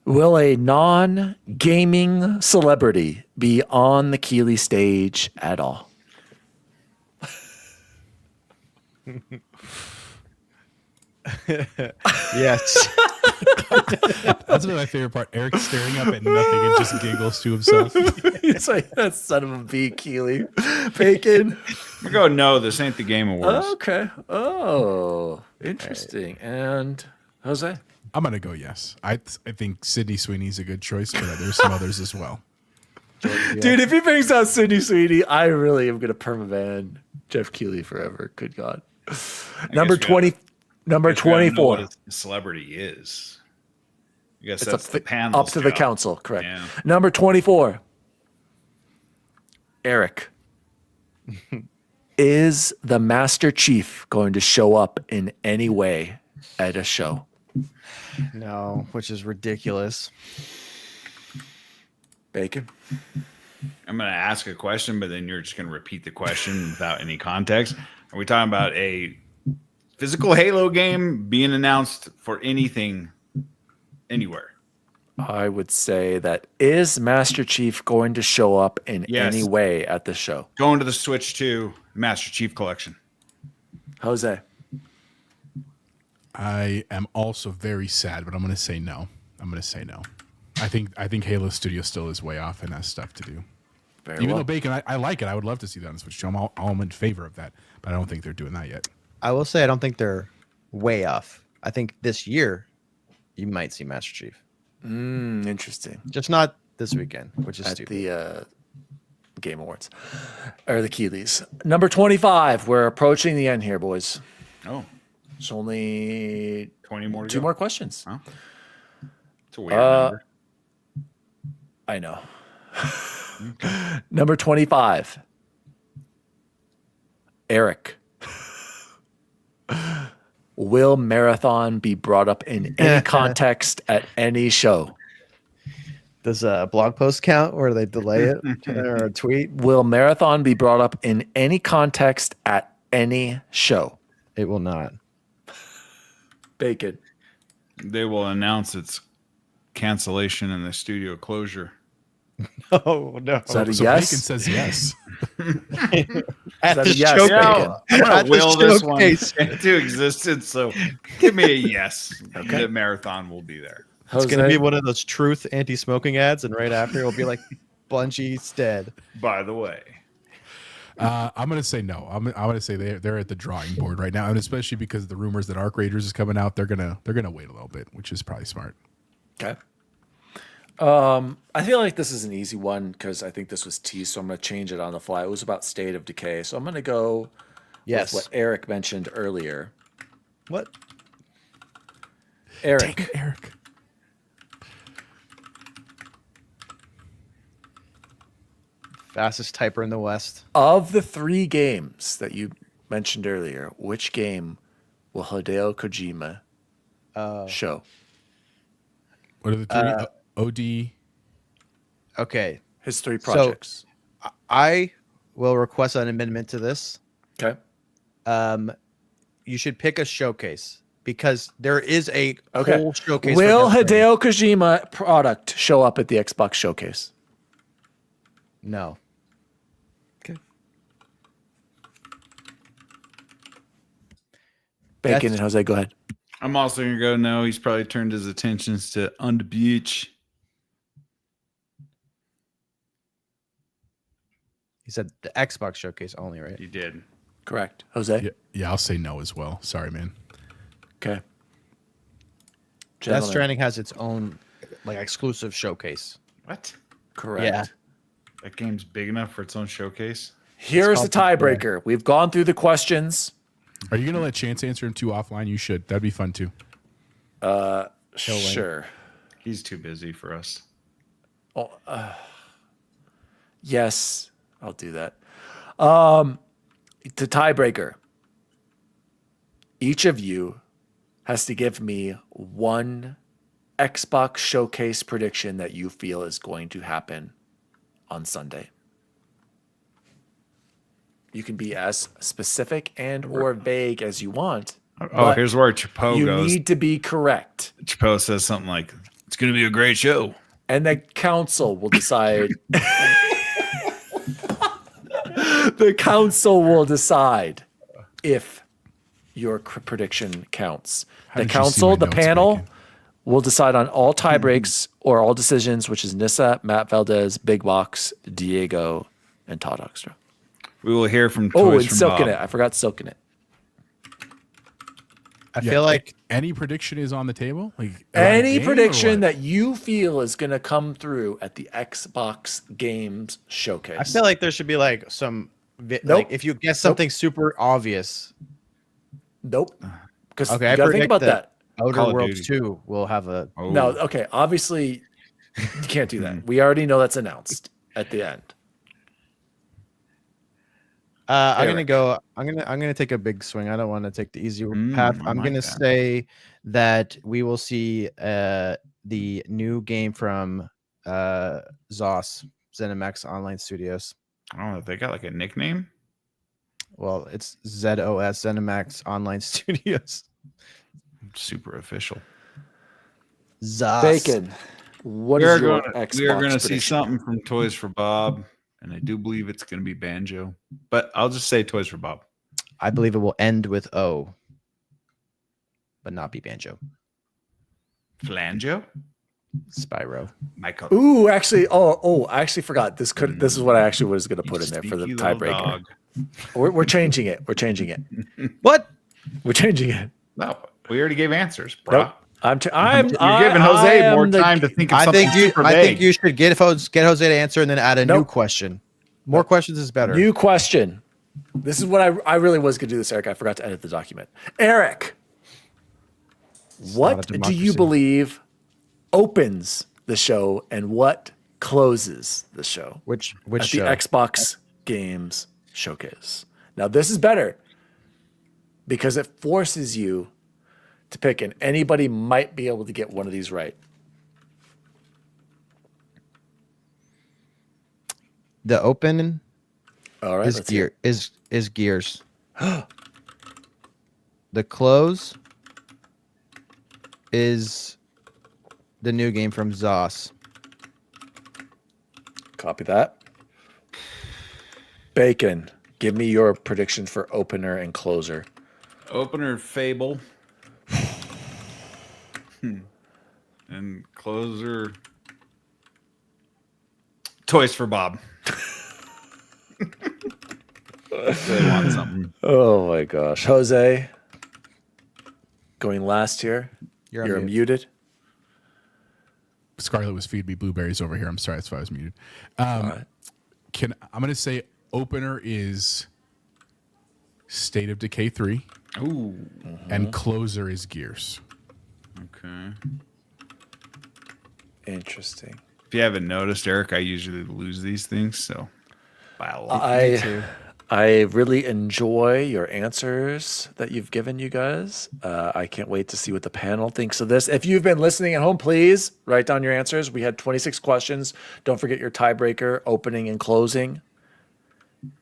Will a non-gaming celebrity be on the Keeley stage at all? Yes. That's my favorite part. Eric's staring up at nothing and just giggles to himself. It's like that son of a B, Keeley. Bacon. We go. No, this ain't the Game Awards. Okay. Oh, interesting. And Jose? I'm gonna go yes. I think Sydney Sweeney's a good choice, but there's some others as well. Dude, if he brings out Sydney Sweeney, I really am going to permaban Jeff Keeley forever. Good God. Number guess we 20. Number Guess we gotta know 24. what a celebrity is. I guess It's that's up, the to, panel. up to the council, correct. Yeah. Number 24. Eric. Is the Master Chief going to show up in any way at a show? No, which is ridiculous. Bacon? I'm going to ask a question, but then you're just going to repeat the question without any context. Are we talking about a physical Halo game being announced for anything, anywhere? I would say that is Master Chief going to show up in Yes. any way at the show? Going to the Switch 2 Master Chief Collection. Jose? I am also very sad, but I'm gonna say no. I'm gonna say no. I think Halo Studio still is way off and has stuff to do. Very Even well. though Bacon, I like it. I would love to see that on Switch 2. I'm in favor of that, but I don't think they're doing that yet. I will say I don't think they're way off. I think this year you might see Master Chief. Interesting. Just not this weekend, which is At stupid. the Game Awards. Or the Keeleys. Number 25. We're approaching the end here, boys. Oh, It's only 20 more to two go? more questions. Huh? It's a weird number. I know. Number 25. Eric. Will Marathon be brought up in any context at any show? Does a blog post count or they delay it or a tweet? Will Marathon be brought up in any context at any show? It will not. Bacon. They will announce its cancellation and the studio closure. Oh no! Is that a So yes? Bacon says yes. At that the a yes, showcase. Bacon? I'm gonna At the will this one showcase. into existence. So give me a yes. The marathon will be there. It's gonna be one of those truth anti-smoking ads, and right after it will be like Bungie's dead. By the way, I'm gonna say no. I'm gonna say they're at the drawing board right now, and especially because of the rumors that Arc Raiders is coming out, they're gonna wait a little bit, which is probably smart. Okay. I feel like this is an easy one because I think this was teased, so I'm going to change it on the fly. It was about State of Decay, so I'm going to go Yes. with what Eric mentioned earlier. What? Eric, Take it, Eric. Fastest typer in the West. of the 3 games that you mentioned earlier, which game will Hideo Kojima show? What are the three? OD. Okay. His 3 projects. I will request an amendment to this. Okay. You should pick a showcase because there is a Okay. whole showcase. Will for Death Stranding. Hideo Kojima product show up at the Xbox showcase? No. Okay. Bacon That's- and Jose, go ahead. I'm also gonna go no. He's probably turned his attentions to On the Beach. He said the Xbox showcase only, right? He did. Correct. Jose? Yeah, I'll say no as well. Sorry, man. Okay. Death Gentlemen. Stranding has its own like exclusive showcase. What? Correct. Yeah. That game's big enough for its own showcase. Here's the called the- tiebreaker. We've gone through the questions. Are you gonna let Chance answer him 2 offline? You should. That'd be fun too. Sure. He's too busy for us. Yes, I'll do that. The tiebreaker. Each of you has to give me one Xbox showcase prediction that you feel is going to happen on Sunday. You can be as specific and or vague as you want. Oh, but here's where Chapo you goes. need to be correct. Chapo says something like, "It's going to be a great show." And the council will decide. The council will decide if your prediction counts. How The did you see council, my the notes, panel, Bacon? will decide on all tie breaks or all decisions, which is Nissa, Matt Valdez, Big Box, Diego, and Todd Oxtra. We will hear from Oh, Toys and from Silk in Bob. it. I forgot Silk in it. I Yeah, feel like any prediction is on the table. Like around the Any game or prediction what? that you feel is going to come through at the Xbox Games Showcase. I feel like there should be like some Nope. like if you guess something super obvious. Nope. Because Okay, you I got to think predict about that. Outer Call of Worlds Duty. 2 will have a Oh. No, okay. Obviously, you can't do that. We already know that's announced at the end. I'm gonna Eric. go. I'm gonna take a big swing. I don't want to take the easy Mm, path. I I'm like gonna that. say that we will see the new game from ZOS ZeniMax Online Studios. I don't know if they got like a nickname. Well, it's ZOS ZeniMax Online Studios. Super official. ZOS. Bacon. What We is are your going Xbox to see prediction? something from Toys for Bob, and I do believe it's going to be Banjo. But I'll just say Toys for Bob. I believe it will end with O, but not be Banjo. Flanjo? Spyro. Michael. Ooh, actually, I actually forgot. This is what I actually was going to put in there for the Sneaky little tiebreaker. dog. We're changing it. We're changing it. What? We're changing it. No, we already gave answers, bro. Nope. You're You're giving Jose more time to think of I something think you. super I vague. think you should get Jose to answer and then add a new Nope. question. More questions is better. New question. This is what I really was going to do this, Eric. I forgot to edit the document. Eric, what not a do you democracy. believe opens the show and what closes the show? Which at show? the Xbox Games Showcase. Now, this is better because it forces you to pick, and anybody might be able to get one of these right. The open All right, is let's hear gear it. is Gears. The close is the new game from ZOS. Copy that. Bacon, give me your prediction for opener and closer. Opener Fable. And closer Toys for Bob. Really want something. Oh my gosh. Jose, going last here. You're on You're mute. muted. Scarlett was feeding me blueberries over here. I'm sorry, that's why I was muted. All right. I'm going to say opener is State of Decay 3, Ooh. and closer is Gears. Okay. Interesting. If you haven't noticed, Eric, I usually lose these things, so by a lot. I really enjoy your answers that you've given, you guys. I can't wait to see what the panel thinks of this. If you've been listening at home, please write down your answers. We had 26 questions. Don't forget your tiebreaker, opening and closing.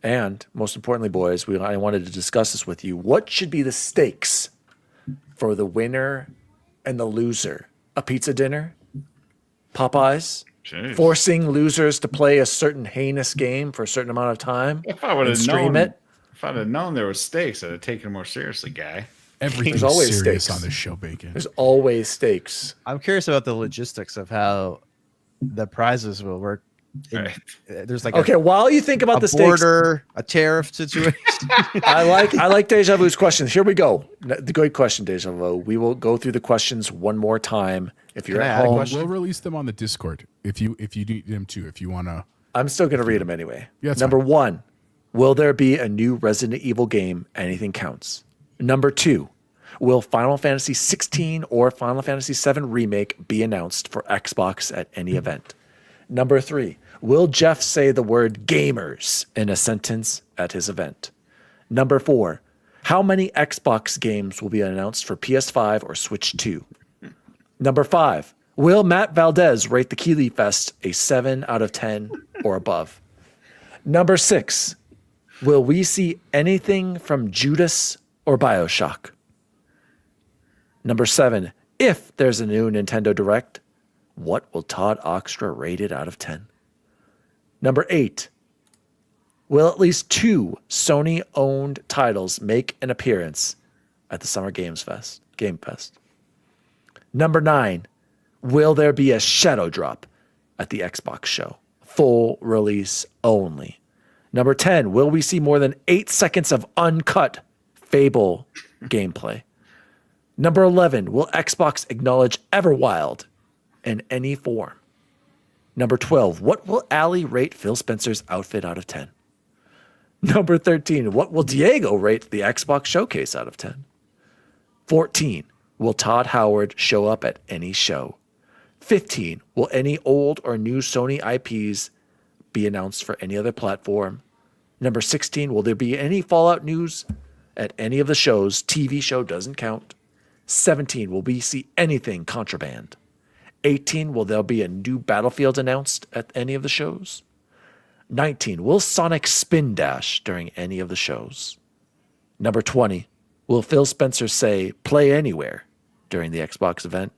And most importantly, boys, I wanted to discuss this with you. What should be the stakes for the winner and the loser? A pizza dinner? Popeyes? Jeez. Forcing losers to play a certain heinous game for a certain amount of time? If I would have stream known it? If I'd have known there was stakes, I'd have taken it more seriously, guy. Everything's always serious stakes. on this show, Bacon. There's always stakes. I'm curious about the logistics of how the prizes will work. Right. There's like Okay, while you think about a the stakes, border, a tariff situation. I like Deja Vu's questions. Here we go. The great question, Deja Vu. We will go through the questions one more time. If you're Can I at add a home, question? We'll release them on the Discord if you need them too. If you want to. I'm still going to read them anyway. Yeah, that's Number fine. 1, will there be a new Resident Evil game? Anything counts. Number 2, will Final Fantasy 16 or Final Fantasy 7 Remake be announced for Xbox at any event? Number 3, will Jeff say the word gamers in a sentence at his event? Number 4, how many Xbox games will be announced for PS5 or Switch 2? Number 5, will Matt Valdez rate the Keeley Fest a 7 out of 10 or above? Number 6, will we see anything from Judas or BioShock? Number 7, if there's a new Nintendo Direct, what will Todd Oxtra rate it out of 10? Number 8, will at least 2 Sony-owned titles make an appearance at the Summer Game Fest? Number 9, will there be a shadow drop at the Xbox show? Full release only. Number 10, will we see more than 8 seconds of uncut Fable gameplay? Number 11, will Xbox acknowledge Everwild in any form? Number 12, what will Allie rate Phil Spencer's outfit out of 10? Number 13, what will Diego rate the Xbox showcase out of 10? 14, will Todd Howard show up at any show? 15, will any old or new Sony IPs be announced for any other platform? Number 16, will there be any Fallout news at any of the shows? TV show doesn't count. 17, will we see anything Contraband? 18, will there be a new Battlefield announced at any of the shows? 19, will Sonic spin dash during any of the shows? Number 20, will Phil Spencer say play anywhere during the Xbox event?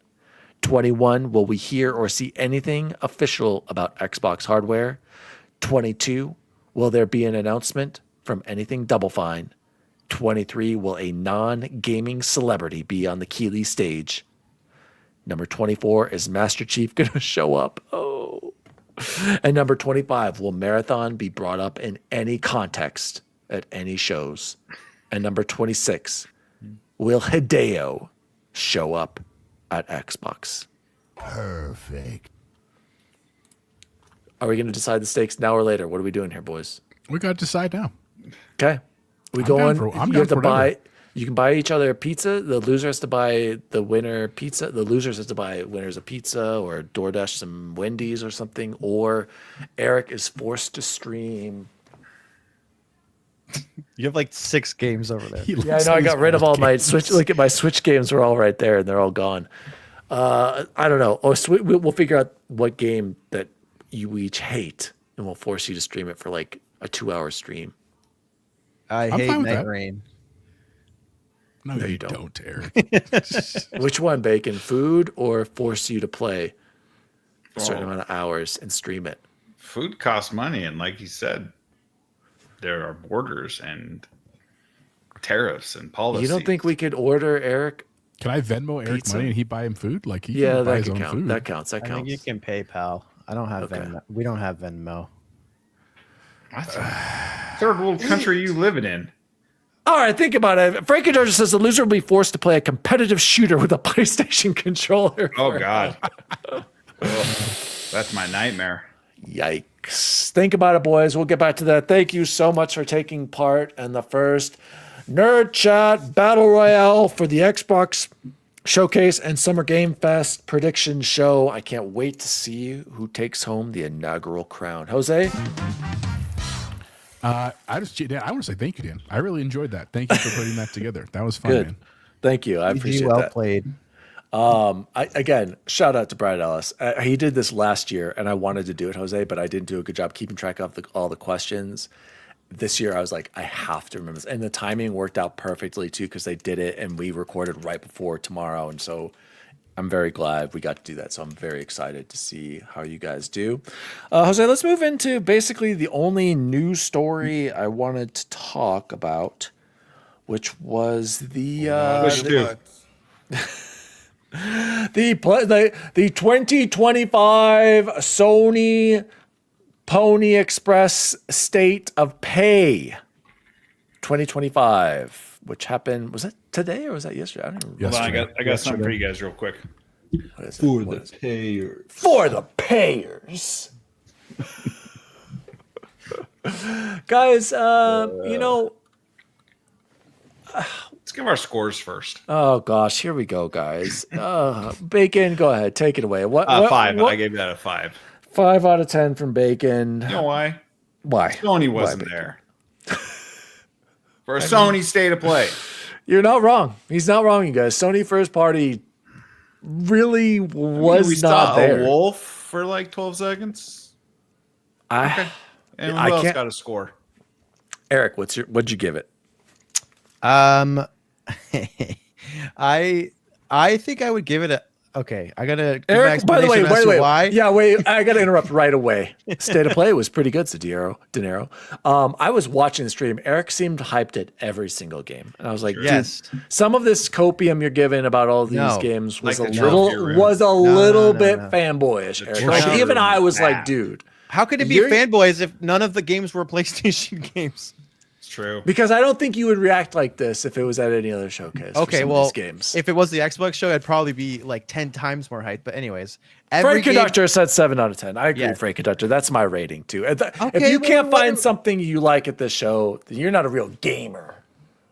21, will we hear or see anything official about Xbox hardware? 22, will there be an announcement from anything Double Fine? 23, will a non-gaming celebrity be on the Keeley stage? Number 24, is Master Chief going to show up? Oh. And number 25, will Marathon be brought up in any context at any shows? And number 26, will Hideo show up at Xbox? Perfect. Are we going to decide the stakes now or later? What are we doing here, boys? We got to decide now. Okay. We I'm go down on. for- I'm You down have to for buy. whatever. You can buy each other a pizza. The loser has to buy the winner pizza. The losers has to buy winners a pizza or DoorDash some Wendy's or something. Or Eric is forced to stream. You have like 6 games over there. Yeah, I know. I got rid of all my Switch. Look at my Switch games are all right there, and they're all gone. I don't know. Oh, so we'll figure out what game that you each hate, and we'll force you to stream it for like a 2-hour stream. I I'm hate fine with Night that. Rain. No, No, you you don't. don't, Eric. Which one, Bacon? Food or force you to play a certain Oh. amount of hours and stream it? Food costs money, and like you said, there are borders and tariffs and policies. You don't think we could order Eric? Can I Venmo Eric Pizza? money and he buy him food? Like he Yeah, can buy that his could own count. food. That counts. That I think you counts. can PayPal. I don't have Okay. Venmo. We don't have Venmo. What? Third world country you living in? All right, think about it. Frankie George says the loser will be forced to play a competitive shooter with a PlayStation controller. Oh God! That's my nightmare. Yikes. Think about it, boys. We'll get back to that. Thank you so much for taking part in the first Nerd Chat Battle Royale for the Xbox Showcase and Summer Game Fest prediction show. I can't wait to see who takes home the inaugural crown. Jose? I want to say thank you, Dan. I really enjoyed that. Thank you for putting that together. That was fun, Good. man. Thank you. I appreciate well that. played. Again, shout out to Brian Ellis. He did this last year, and I wanted to do it, Jose, but I didn't do a good job keeping track of all the questions. This year, I was like, I have to remember this. And the timing worked out perfectly, too, because they did it, and we recorded right before tomorrow. And so I'm very glad we got to do that. So I'm very excited to see how you guys do. Jose, let's move into basically the only news story I wanted to talk about, which was the... The 2025 Sony Pony Express State of Pay 2025, which happened, was that today or was that yesterday? I don't even remember. Hold on, I got something for you guys real quick. What is it? For What the is it? payers. For the payers. Guys, you know, Let's give our scores first. oh gosh, here we go, guys. Bacon, go ahead, take it away. What? 5. What, I gave that a 5. 5 out of 10 from Bacon. You know why? Why? Sony Why, wasn't Bacon? there. For a Sony State of Play. You're not wrong. He's not wrong, you guys. Sony first party really was we not saw there. a wolf for like 12 seconds. I, And I who else can't- got a score? Eric, what'd you give it? I think I would give it a. Okay, I gotta. Give my Eric, by the way, explanation as to why. Yeah, wait. I got to interrupt right away. State of Play was pretty good, said De Niro. I was watching the stream. Eric seemed hyped at every single game, and I was like, dude, Yes. some of this copium you're giving about all these No. games was Like a the little trophy room. little no, bit no. fanboyish. Eric. trophy Like, even room I was is like, bad. dude, How could it be You're- fanboys if none of the games were PlayStation games? It's true. because I don't think you would react like this if it was at any other showcase. for Okay, some of well, these games. if it was the Xbox show, I'd probably be like 10 times more hyped. But anyways, every Frank game, Conductor said 7 out of 10. I agree, Yeah. Frank Conductor. That's my rating too. If Okay, you well, can't what- find something you like at this show, then you're not a real gamer.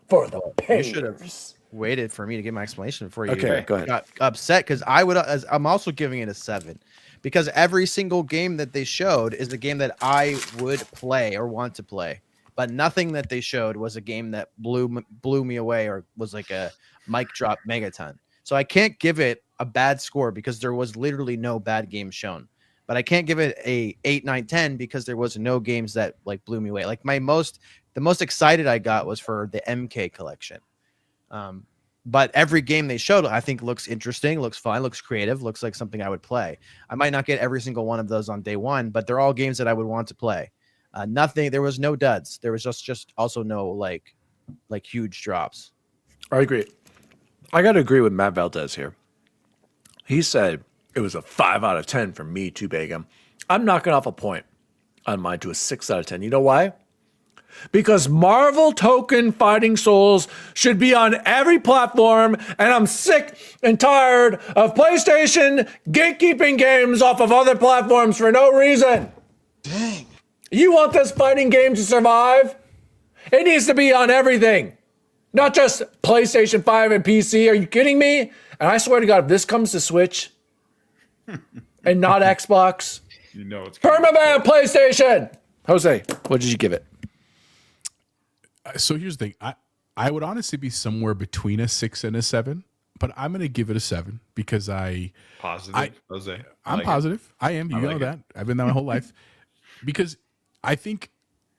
For the should've- payers. waited for me to get my explanation before you Okay, go ahead. got upset because I'm also giving it a 7 because every single game that they showed is the game that I would play or want to play, but nothing that they showed was a game that blew me away or was like a mic drop megaton. So I can't give it a bad score because there was literally no bad games shown, but I can't give it a 8, 9, 10 because there was no games that like blew me away. Like the most excited I got was for the MK collection. But every game they showed, I think looks interesting, looks fun, looks creative, looks like something I would play. I might not get every single one of those on day one, but they're all games that I would want to play. There was no duds. There was just also no like huge drops. I agree. I got to agree with Matt Valdez here. He said it was a 5 out of 10 for me too, Begum. I'm knocking off a point on mine to a 6 out of 10. You know why? Because Marvel Token Fighting Souls should be on every platform, and I'm sick and tired of PlayStation gatekeeping games off of other platforms for no reason. Dang. You want this fighting game to survive? It needs to be on everything. Not just PlayStation 5 and PC. Are you kidding me? And I swear to God, if this comes to Switch and not Xbox, You know it's Permabanned PlayStation. Jose, what did you give it? So here's the thing. I would honestly be somewhere between a 6 and a 7, but I'm going to give it a 7 because positive. Jose. I'm Like it. positive. I am. You know like it. that. I've been that my whole life. Because I think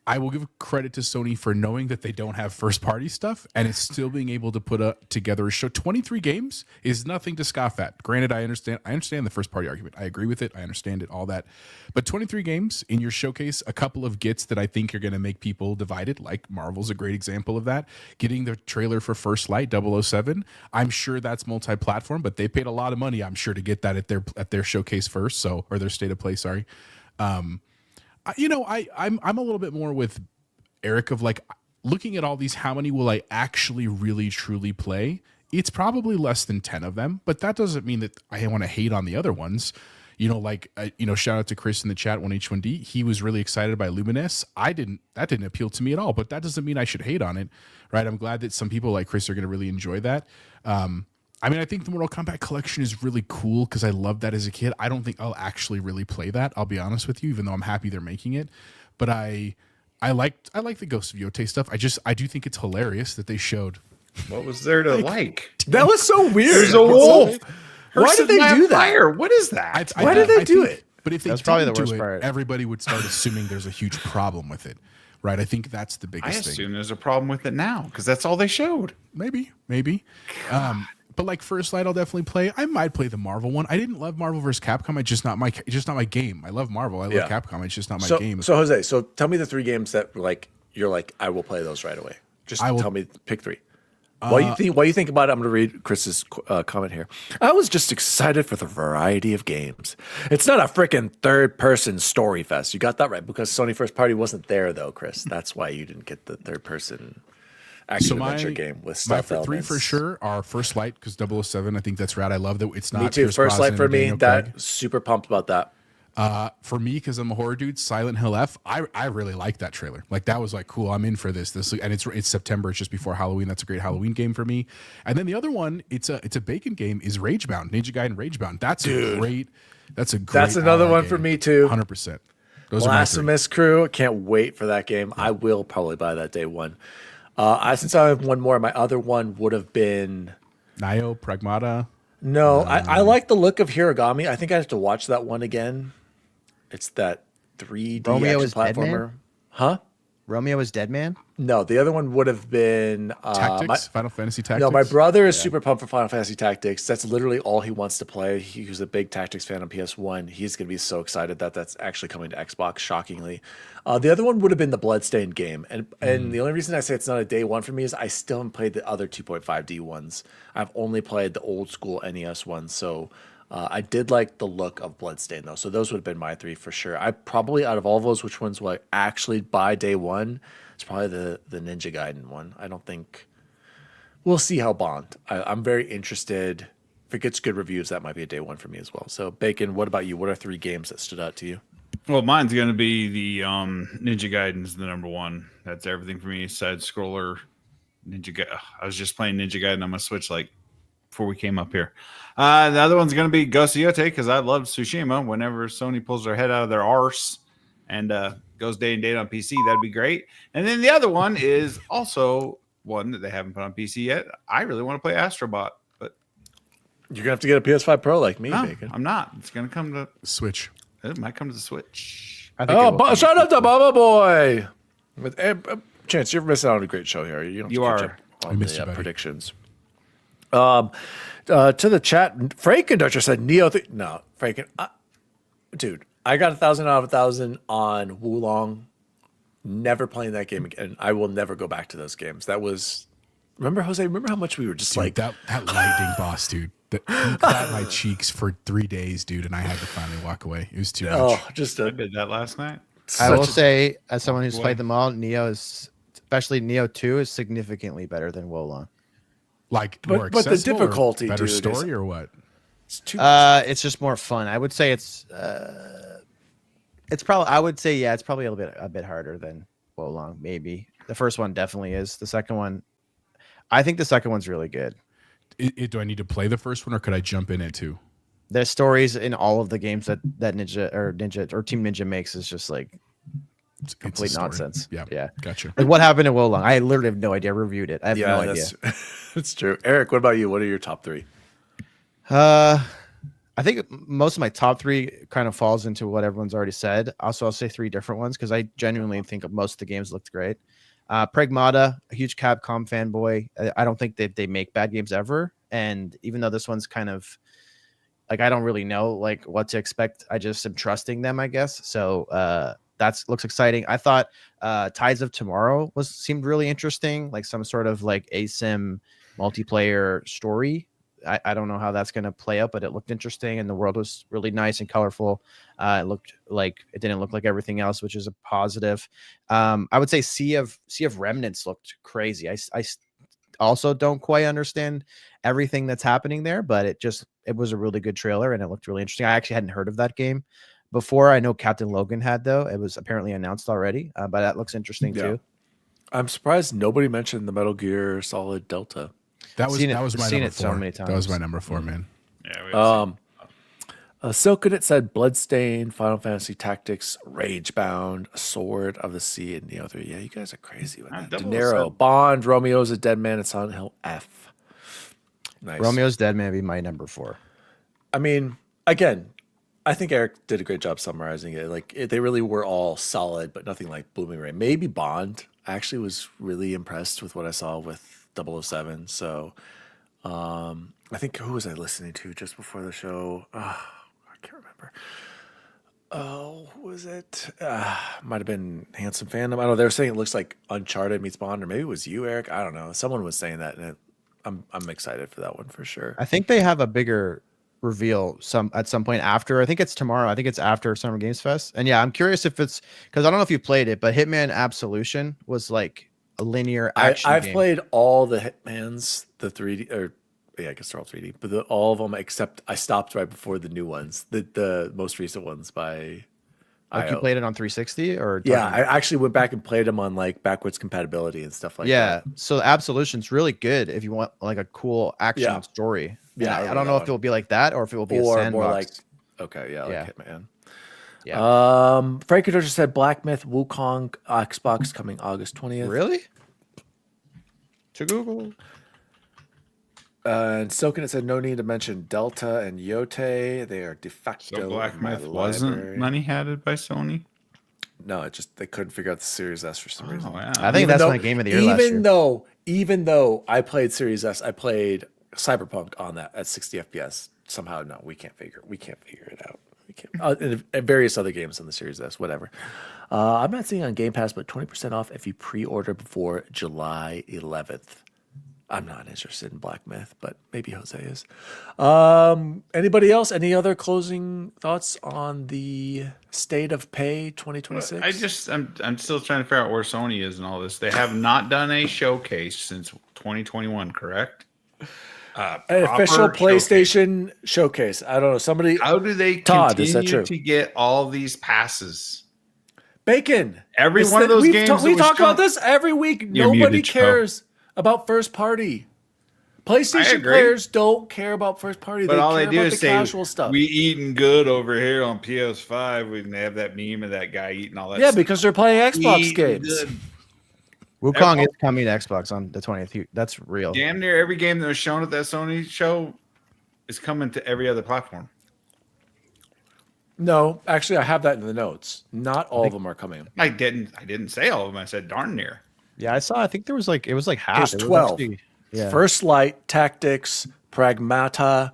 I will give credit to Sony for knowing that they don't have first party stuff and it's still being able to put together a show. 23 games is nothing to scoff at. Granted, I understand the first party argument. I agree with it. I understand it, all that. But 23 games in your showcase, a couple of gets that I think are going to make people divided, like Marvel's a great example of that. Getting the trailer for First Light 007, I'm sure that's multi-platform, but they paid a lot of money, I'm sure, to get that at their showcase first, or their state of play, sorry. I'm a little bit more with Eric of like looking at all these. How many will I actually really truly play? It's probably less than 10 of them, but that doesn't mean that I want to hate on the other ones. Shout out to Chris in the chat, 1H1D. He was really excited by Lumines. That didn't appeal to me at all, but that doesn't mean I should hate on it, right? I'm glad that some people like Chris are going to really enjoy that. I think the Mortal Kombat collection is really cool because I loved that as a kid. I don't think I'll actually really play that, I'll be honest with you, even though I'm happy they're making it. But I like the Ghost of Yotei stuff. I do think it's hilarious that they showed. What was there to like? That was so weird. There's a wolf. Why did they do that? Fire. What is that? Why did they do it? But if they That's probably the didn't do worst it, part. everybody would start assuming there's a huge problem with it, right? I think that's the I biggest thing. assume there's a problem with it now because that's all they showed. Maybe. But like First Light, I'll definitely play. I might play the Marvel one. I didn't love Marvel vs. Capcom. It's just not my game. I love Marvel. I love Capcom. It's just not my game. So Jose, tell me the 3 games that you're like, I will play those right away. Just tell me, pick 3. While you think about it, I'm going to read Chris's comment here. I was just excited for the variety of games. It's not a freaking third-person story fest. You got that right, because Sony First Party wasn't there, though, Chris. That's why you didn't get the third-person action-adventure game with stuff. My 3 for sure are First Light, because 007, I think that's rad. I love that it's not Me too. Pierce First Light Brosnan for or me. Daniel Craig. Super pumped about that. For me, because I'm a horror dude, Silent Hill F. I really like that trailer. Like that was like cool. I'm in for this. And it's September. It's just before Halloween. That's a great Halloween game for me. And then the other one, it's a bacon game, is Ragebound, Ninja Gaiden Ragebound. That's another one game. for me too. 100%. Those Blasphemous Crew. Can't wait for that game. I will probably buy that day one. Since I have one more, my other one would have been Nio Pragmata. No, I like the look of Hiragami. I think I have to watch that one again. It's that 3D Romeo action is Dead Man? platformer. Huh? Romeo is Dead Man? No, the other one would have been Tactics? Final Fantasy Tactics? No, my brother is super pumped for Final Fantasy Tactics. That's literally all he wants to play. He was a big Tactics fan on PS1. He's going to be so excited that that's actually coming to Xbox, shockingly. The other one would have been the Bloodstained game. And the only reason I say it's not a day one for me is I still haven't played the other 2.5D ones. I've only played the old school NES ones. So I did like the look of Bloodstained, though. So those would have been my 3 for sure. I probably, out of all of those, which ones will I actually buy day one? It's probably the Ninja Gaiden one. I don't think we'll see how Bond. I'm very interested. If it gets good reviews, that might be a day one for me as well. So, Bacon, what about you? What are 3 games that stood out to you? Well, mine's going to be the Ninja Gaiden's the number 1. That's everything for me. Side scroller, I was just playing Ninja Gaiden on my Switch before we came up here. The other one's going to be Ghost of Yotei because I love Tsushima. Whenever Sony pulls their head out of their arse and goes day and date on PC, that'd be great. And then the other one is also one that they haven't put on PC yet. I really want to play Astrobot, but you're gonna have to get a PS5 Pro like me, no, Bacon. I'm not. It's gonna come to Switch. It might come to the Switch. I think Shout out to Baba Boy. With Chance, you're missing out on a great show here. You don't. You have to are. catch up I on missed the you, buddy. predictions. To the chat, Franken said Neo. No, Franken, dude, I got 1,000 out of 1,000 on Wulong. Never playing that game again. I will never go back to those games. That was. Remember, Jose? Remember how much we were just Dude, like that lightning boss, dude. That got my cheeks for 3 days, dude, and I had to finally walk away. It was too much. Oh, just I a. did that last night. I will such a- say, as someone who's played them all, Neo is, especially Neo 2, is significantly better than Wolong. Like But- more but the accessible or difficulty, better dude, is- story or what? It's too. It's just more fun. I would say it's probably. I would say it's probably a bit harder than Wolong. Maybe the first one definitely is. The second one, I think the second one's really good. Do I need to play the first one or could I jump in it too? There's stories in all of the games that Ninja or Team Ninja makes is just like It's a complete story. nonsense. Yeah. Gotcha. Like what happened in Wolong? I literally have no idea. I reviewed it. I have no idea. That's true. Eric, what about you? What are your top 3? I think most of my top 3 kind of falls into what everyone's already said. Also, I'll say 3 different ones because I genuinely think most of the games looked great. Pragmata, a huge Capcom fanboy. I don't think that they make bad games ever. And even though this one's kind of like I don't really know like what to expect, I just am trusting them, I guess. So that looks exciting. I thought Tides of Tomorrow seemed really interesting, like some sort of like ASIM multiplayer story. I don't know how that's going to play out, but it looked interesting, and the world was really nice and colorful. It looked like it didn't look like everything else, which is a positive. I would say Sea of Remnants looked crazy. I also don't quite understand everything that's happening there, but it just it was a really good trailer and it looked really interesting. I actually hadn't heard of that game before. I know Captain Logan had though. It was apparently announced already, but that looks interesting too. I'm surprised nobody mentioned the Metal Gear Solid Delta. That was Seen it- my seen number it so 4. many That was my times. number 4, man. Yeah, Silken, it said Bloodstain, Final Fantasy Tactics, Ragebound, Sword of the Sea, and Neo 3. Yeah, you guys are crazy with that. De 007. Niro, Bond, Romeo's a Dead Man, and Silent Hill F. Nice. Romeo's Dead Man be my number 4. I mean, again, I think Eric did a great job summarizing it. Like they really were all solid, but nothing like Blooming Ray. Maybe Bond. I actually was really impressed with what I saw with 007. So I think who was I listening to just before the show? I can't remember. Oh, who was it? Might have been Handsome Fandom. I don't know. They were saying it looks like Uncharted meets Bond, or maybe it was you, Eric. I don't know. Someone was saying that, and I'm excited for that one for sure. I think they have a bigger reveal at some point after. I think it's tomorrow. I think it's after Summer Games Fest. And yeah, I'm curious if it's because I don't know if you played it, but Hitman Absolution was like a linear action I've game. played all the Hitmans, the 3D, or yeah, I guess they're all 3D, but all of them except I stopped right before the new ones, the most recent ones by. Like you played it on 360 or Yeah, I actually went back and played them on like backwards compatibility and stuff like yeah. that. So Absolution's really good if you want like a cool action Yeah. story. Yeah, I don't know if it will be like that or if it will be a Or sandbox. more like, okay, yeah, like Yeah. Hitman. Yeah. Frankie just said Black Myth Wukong Xbox coming August 20th. Really? To Google. And Silken, it said no need to mention Delta and Yote. They are de facto. So Black in my Myth wasn't library. money hatted by Sony. No, it just they couldn't figure out the Series S for some reason. Oh, yeah. I think Even that's though- my game of the year last year. Even though I played Series S, I played Cyberpunk on that at 60 FPS. Somehow, no, we can't figure it out. We can't. And various other games on the Series S, whatever. I'm not seeing on Game Pass, but 20% off if you pre-order before July 11th. I'm not interested in Black Myth, but maybe Jose is. Anybody else? Any other closing thoughts on the state of pay 2026? I'm still trying to figure out where Sony is in all this. They have not done a showcase since 2021, correct? An official PlayStation showcase. I don't know. Somebody. How do they Todd, is that continue true? to get all these passes? Bacon. Every It's one of the- those we've games ta- that we was talk about shown- this every week. You're Nobody muted, Joe. cares about first party. I PlayStation agree. players don't care about first party. But they all care they do about is the say, casual stuff. "We eating good over here on PS5." We have that meme of that guy eating all that. Yeah, stuff. because they're playing Xbox Eating games. good. Wukong is coming to Xbox on the 20th. That's real. Damn near every game that was shown at that Sony show is coming to every other platform. No, actually, I have that in the notes. Not all of them are coming. I didn't say all of them. I said darn near. Yeah, I saw. I think there was like it was like half. There's It was 12. actually- yeah. First Light, Tactics, Pragmata,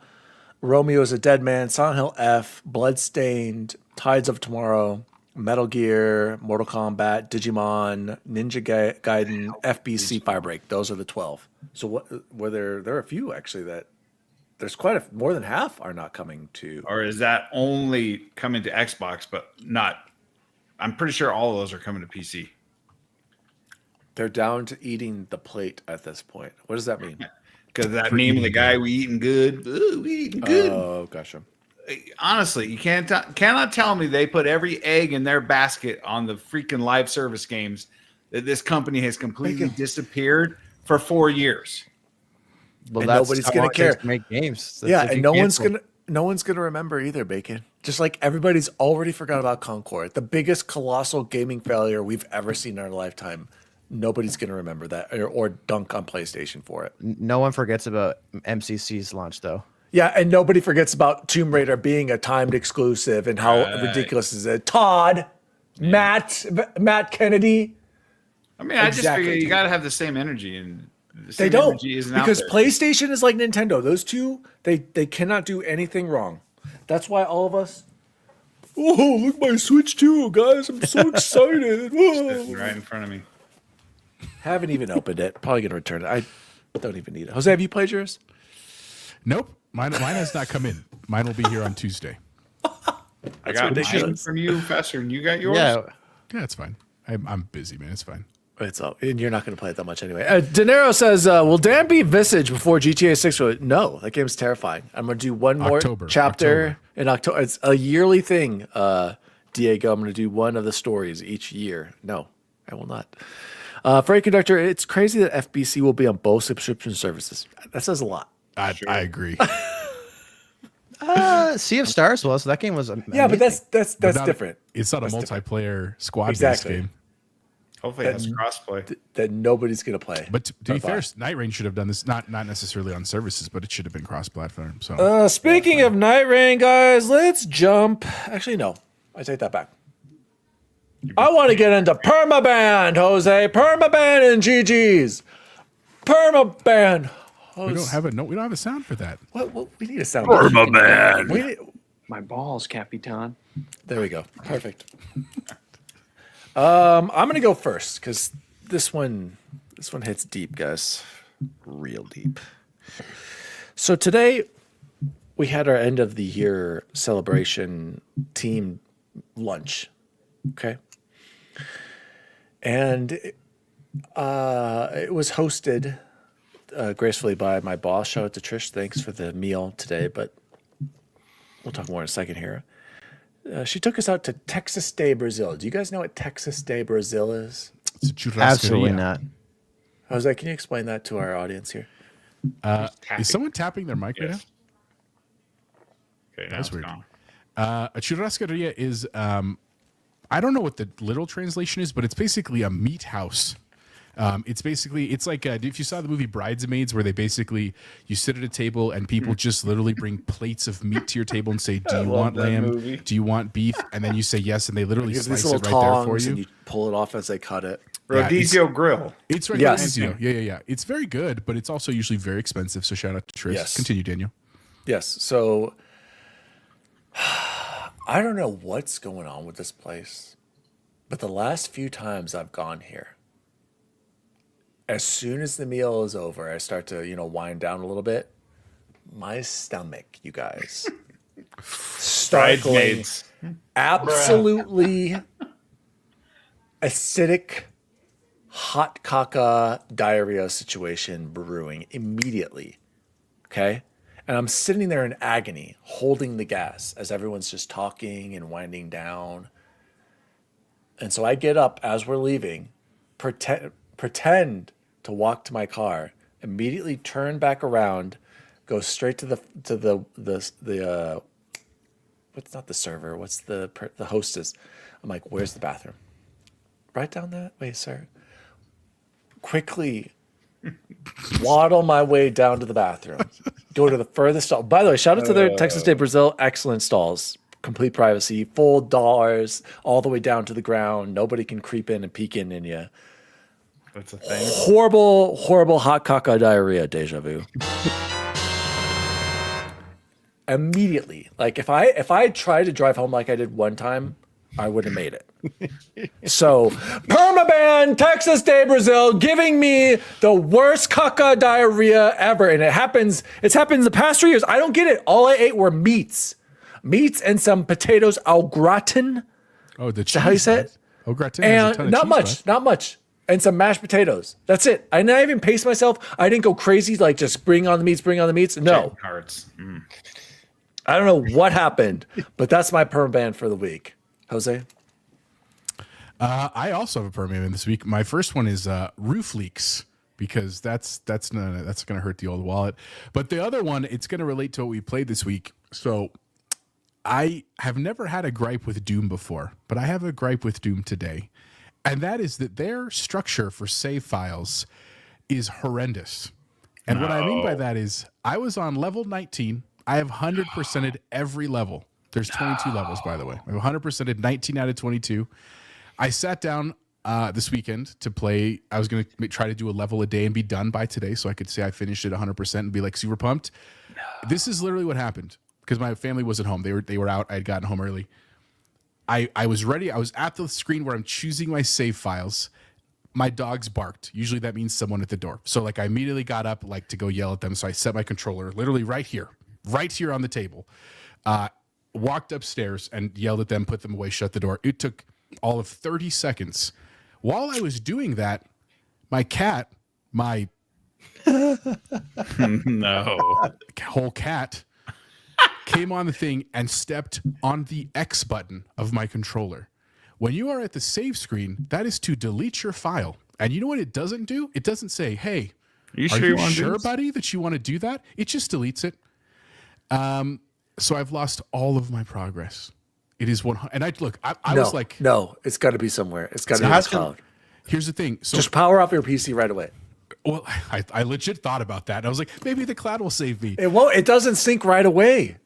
Romeo's a Dead Man, Silent Hill F, Bloodstained, Tides of Tomorrow, Metal Gear, Mortal Kombat, Digimon, Ninja Gaiden, FBC, Firebreak. Those are the 12. So what were there are a few actually that there's quite a more than half are not coming to. Or is that only coming to Xbox, but not? I'm pretty sure all of those are coming to PC. They're down to eating the plate at this point. What does that mean? Because that meme of the guy, we eating good. Ooh, we eating good. Oh, gotcha. Honestly, you cannot tell me they put every egg in their basket on the freaking live service games that this company has completely disappeared for 4 years. Well, And that's nobody's how gonna long it takes care. to make games. That's Yeah, if and you no one's gonna remember either, Bacon. Just like everybody's already forgot about Concord, the biggest colossal gaming failure we've ever seen in our lifetime. Nobody's gonna remember that or dunk on PlayStation for it. No one forgets about MCC's launch though. Yeah, and nobody forgets about Tomb Raider being a timed exclusive and how ridiculous is it. Todd, Matt Kennedy. I mean, I just Exactly, figure you dude. got to have the same energy, and the They same don't energy isn't out because there. PlayStation is like Nintendo. Those two, they cannot do anything wrong. That's why all of us. Oh, look my Switch 2, guys! I'm so excited. Sitting right in front of me. Haven't even opened it. Probably gonna return it. I don't even need it. Jose, have you played yours? Nope. Mine has not come in. Mine will be here on Tuesday. I got mine ridiculous. from you faster than you got yours. Yeah, Yeah, it's fine. I'm busy, man. It's fine. It's all, and you're not going to play it that much anyway. De Niro says, "Will Dan beat Visage before GTA 6?" No, that game's terrifying. I'm going to do one more chapter in October. It's a yearly thing, Diego. I'm going to do one of the stories each year. No, I will not. Freight Conductor, it's crazy that FBC will be on both subscription services. That says a lot. I agree. Sea of Stars was. That game was amazing. Yeah, but that's different. It's not a multiplayer squad-based Exactly. game. Hopefully it has crossplay. That nobody's going to play. But to be fair, Night Rain should have done this, not necessarily on services, but it should have been cross-platform. So, Speaking of Night Rain, guys, let's jump. Actually, no, I take that back. I want to get into Permabanned, Jose. Permabanned and GG's. Permabanned. we don't have a sound for that. What we need a sound. Permabanned. My balls, Capitan. There we go. Perfect. I'm gonna go first because this one hits deep, guys. Real deep. So today we had our end of the year celebration team lunch. Okay. And it was hosted gracefully by my boss. Shout out to Trish. Thanks for the meal today, but we'll talk more in a second here. She took us out to Texas Day, Brazil. Do you guys know what Texas Day, Brazil is? It's a churrascaria. Absolutely not. Jose, can you explain that to our audience here? Is someone tapping their mic right now? Okay, That's now weird. it's gone. A churrascaria is, I don't know what the literal translation is, but it's basically a meat house. It's like if you saw the movie Bridesmaids, where you sit at a table and people just literally bring plates of meat to your table and say, "Do you want lamb? Do you want beef?" And then you say yes, and they literally There's slice these it little right there for tongs, you. and you pull it off as they cut it. Rodizio Grill. It's right. Yes. Yeah. It's very good, but it's also usually very expensive. So shout out to Trish. Yes. Continue, Daniel. Yes. So I don't know what's going on with this place, but the last few times I've gone here, as soon as the meal is over, I start to, wind down a little bit. My stomach, you guys, start going Bridesmaids. absolutely acidic, hot caca diarrhea situation brewing immediately. Okay? And I'm sitting there in agony, holding the gas as everyone's just talking and winding down. And so I get up as we're leaving, pretend to walk to my car, immediately turn back around, go straight to the what's not the server, what's the hostess. I'm like, "Where's the bathroom?" Right down that way, sir. Quickly waddle my way down to the bathroom. Go to the furthest stall. By the way, shout out to their Texas Day Brazil, excellent stalls. Complete privacy, full doors, all the way down to the ground. Nobody can creep in and peek in you. That's a thing. Horrible, horrible hot caca diarrhea, deja vu. Immediately. Like if I tried to drive home like I did one time, I would have made it. So Permabanned, Texas Day, Brazil, giving me the worst caca diarrhea ever. And it's happened in the past 3 years. I don't get it. All I ate were meats and some potatoes au gratin. Oh, the cheese. Is that how you say it? Oh, gratin. has a ton And of cheese, not much. And some mashed potatoes. That's it. I didn't even pace myself. I didn't go crazy, like just bring on the meats. No. Cards. I don't know what happened, but that's my Permabanned for the week. Jose? I also have a Permabanned this week. My first one is roof leaks, because that's going to hurt the old wallet. But the other one, it's going to relate to what we played this week. So I have never had a gripe with Doom before, but I have a gripe with Doom today. And that is that their structure for save files is horrendous. And what I mean by that is I was on level 19. I have 100%ed every level. There's 22 levels, by the way. I have 100%ed 19 out of 22. I sat down this weekend to play. I was going to try to do a level a day and be done by today so I could say I finished it 100% and be like super pumped. This is literally what happened because my family was at home. They were out. I had gotten home early. I was ready. I was at the screen where I'm choosing my save files. My dogs barked. Usually that means someone at the door. So I immediately got up to go yell at them. So I set my controller literally right here on the table. Walked upstairs and yelled at them, put them away, shut the door. It took all of 30 seconds. While I was doing that, My cat, my No. whole cat, came on the thing and stepped on the X button of my controller. When you are at the save screen, that is to delete your file. And you know what it doesn't do? It doesn't say, hey, Are you are sure you you want to do sure, this? buddy, that you want to do that? It just deletes it. So I've lost all of my progress. It is one. And I was like, no, it's got to be somewhere. It's got to It be has the to- cloud. here's the thing. So Just power off your PC right away. well, I legit thought about that. And I was like, maybe the cloud will save me. It won't. It doesn't sync right away.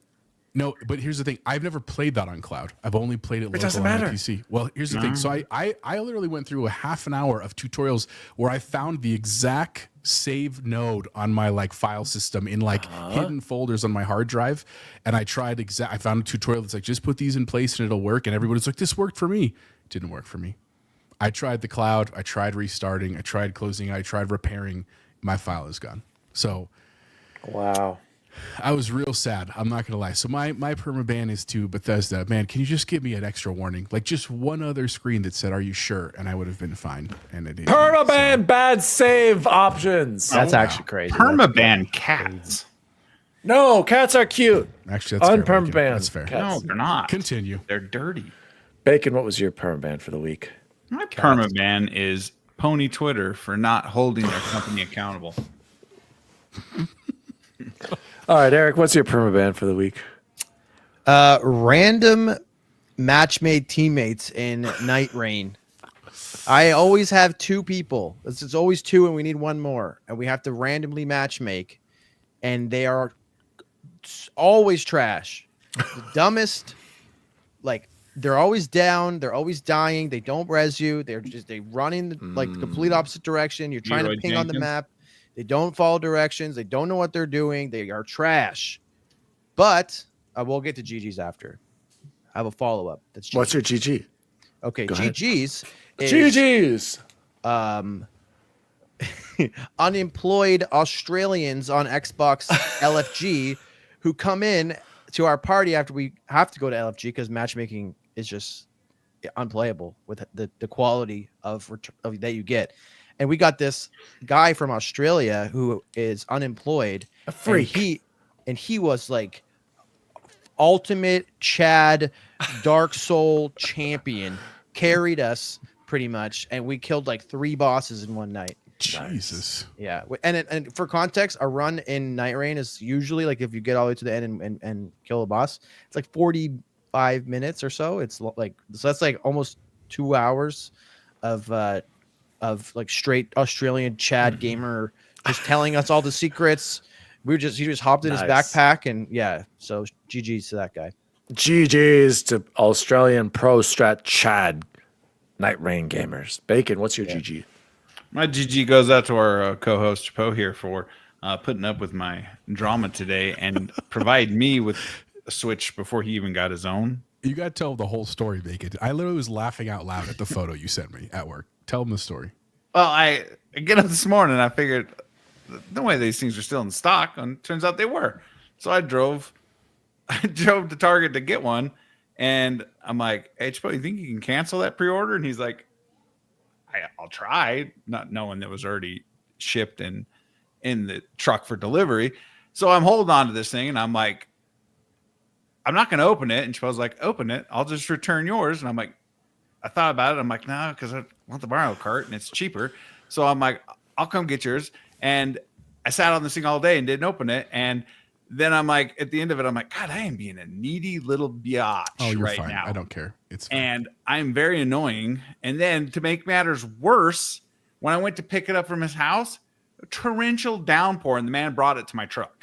No, but here's the thing. I've never played that on cloud. I've only played it local doesn't on my matter. PC. Well, here's the thing. So I literally went through a half an hour of tutorials where I found the exact save node on my like file system in like hidden folders on my hard drive. And I found a tutorial that's like, just put these in place and it'll work. And everybody's like, this worked for me. It didn't work for me. I tried the cloud. I tried restarting. I tried closing. I tried repairing. My file is gone. So Wow. I was real sad. I'm not gonna lie. So my permaban is to Bethesda. Man, can you just give me an extra warning? Like just one other screen that said, "Are you sure?" And I would have been fine. And it didn't. Permabanned bad save options. That's actually crazy. Permaban cats. No, cats are cute. Actually, that's fair, Bacon. Unpermabanned. That's fair. Cats. No, they're not. Continue. They're dirty. Bacon, what was your permaban for the week? My permaban is Pony Twitter for not holding their company accountable. All right, Eric, what's your permaban for the week? Random match-made teammates in Night Rain. I always have two people. It's always two, and we need one more, and we have to randomly match make, and they are always trash. The dumbest, like they're always down, they're always dying, they don't res you, they run in like the complete opposite direction. You're trying to Leroy ping on the Jenkins? map. They don't follow directions. They don't know what they're doing. They are trash. But I will get to GG's after. I have a follow up. That's GG. What's your GG? Okay, Go ahead. GG's is GG's. unemployed Australians on Xbox LFG who come in to our party after we have to go to LFG because matchmaking is just unplayable with the quality of that you get. And we got this guy from Australia who is unemployed. A freak. And he was like ultimate Chad Dark Soul champion. Carried us pretty much, and we killed like 3 bosses in one night. Jesus. Yeah, and for context, a run in Night Rain is usually like if you get all the way to the end and kill a boss, it's like 45 minutes or so. It's like so that's like almost 2 hours of like straight Australian Chad gamer just telling us all the secrets. He just hopped in his Nice. backpack and yeah. So GG's to that guy. GG's to Australian pro strat Chad Night Rain gamers. Bacon, what's your GG? My GG goes out to our co-host Poe here for putting up with my drama today and provide me with a Switch before he even got his own. You got to tell the whole story, Bacon. I literally was laughing out loud at the photo you sent me at work. Tell them the story. Well, I get up this morning and I figured no way these things are still in stock, and turns out they were. So I drove to Target to get one, and I'm like, "Hey, Chipo, you think you can cancel that pre-order?" And he's like, "I'll try," not knowing that it was already shipped and in the truck for delivery. So I'm holding on to this thing, and I'm like, "I'm not going to open it." And Chipo's like, "Open it. I'll just return yours." And I'm like, I thought about it. I'm like, no, because I want the Mario Kart and it's cheaper. So I'm like, I'll come get yours. And I sat on this thing all day and didn't open it. And then I'm like, at the end of it, I'm like, God, I am being a needy little biatch You're right fine. now. I don't care. It's fine. And I'm very annoying. And then to make matters worse, when I went to pick it up from his house, a torrential downpour, and the man brought it to my truck.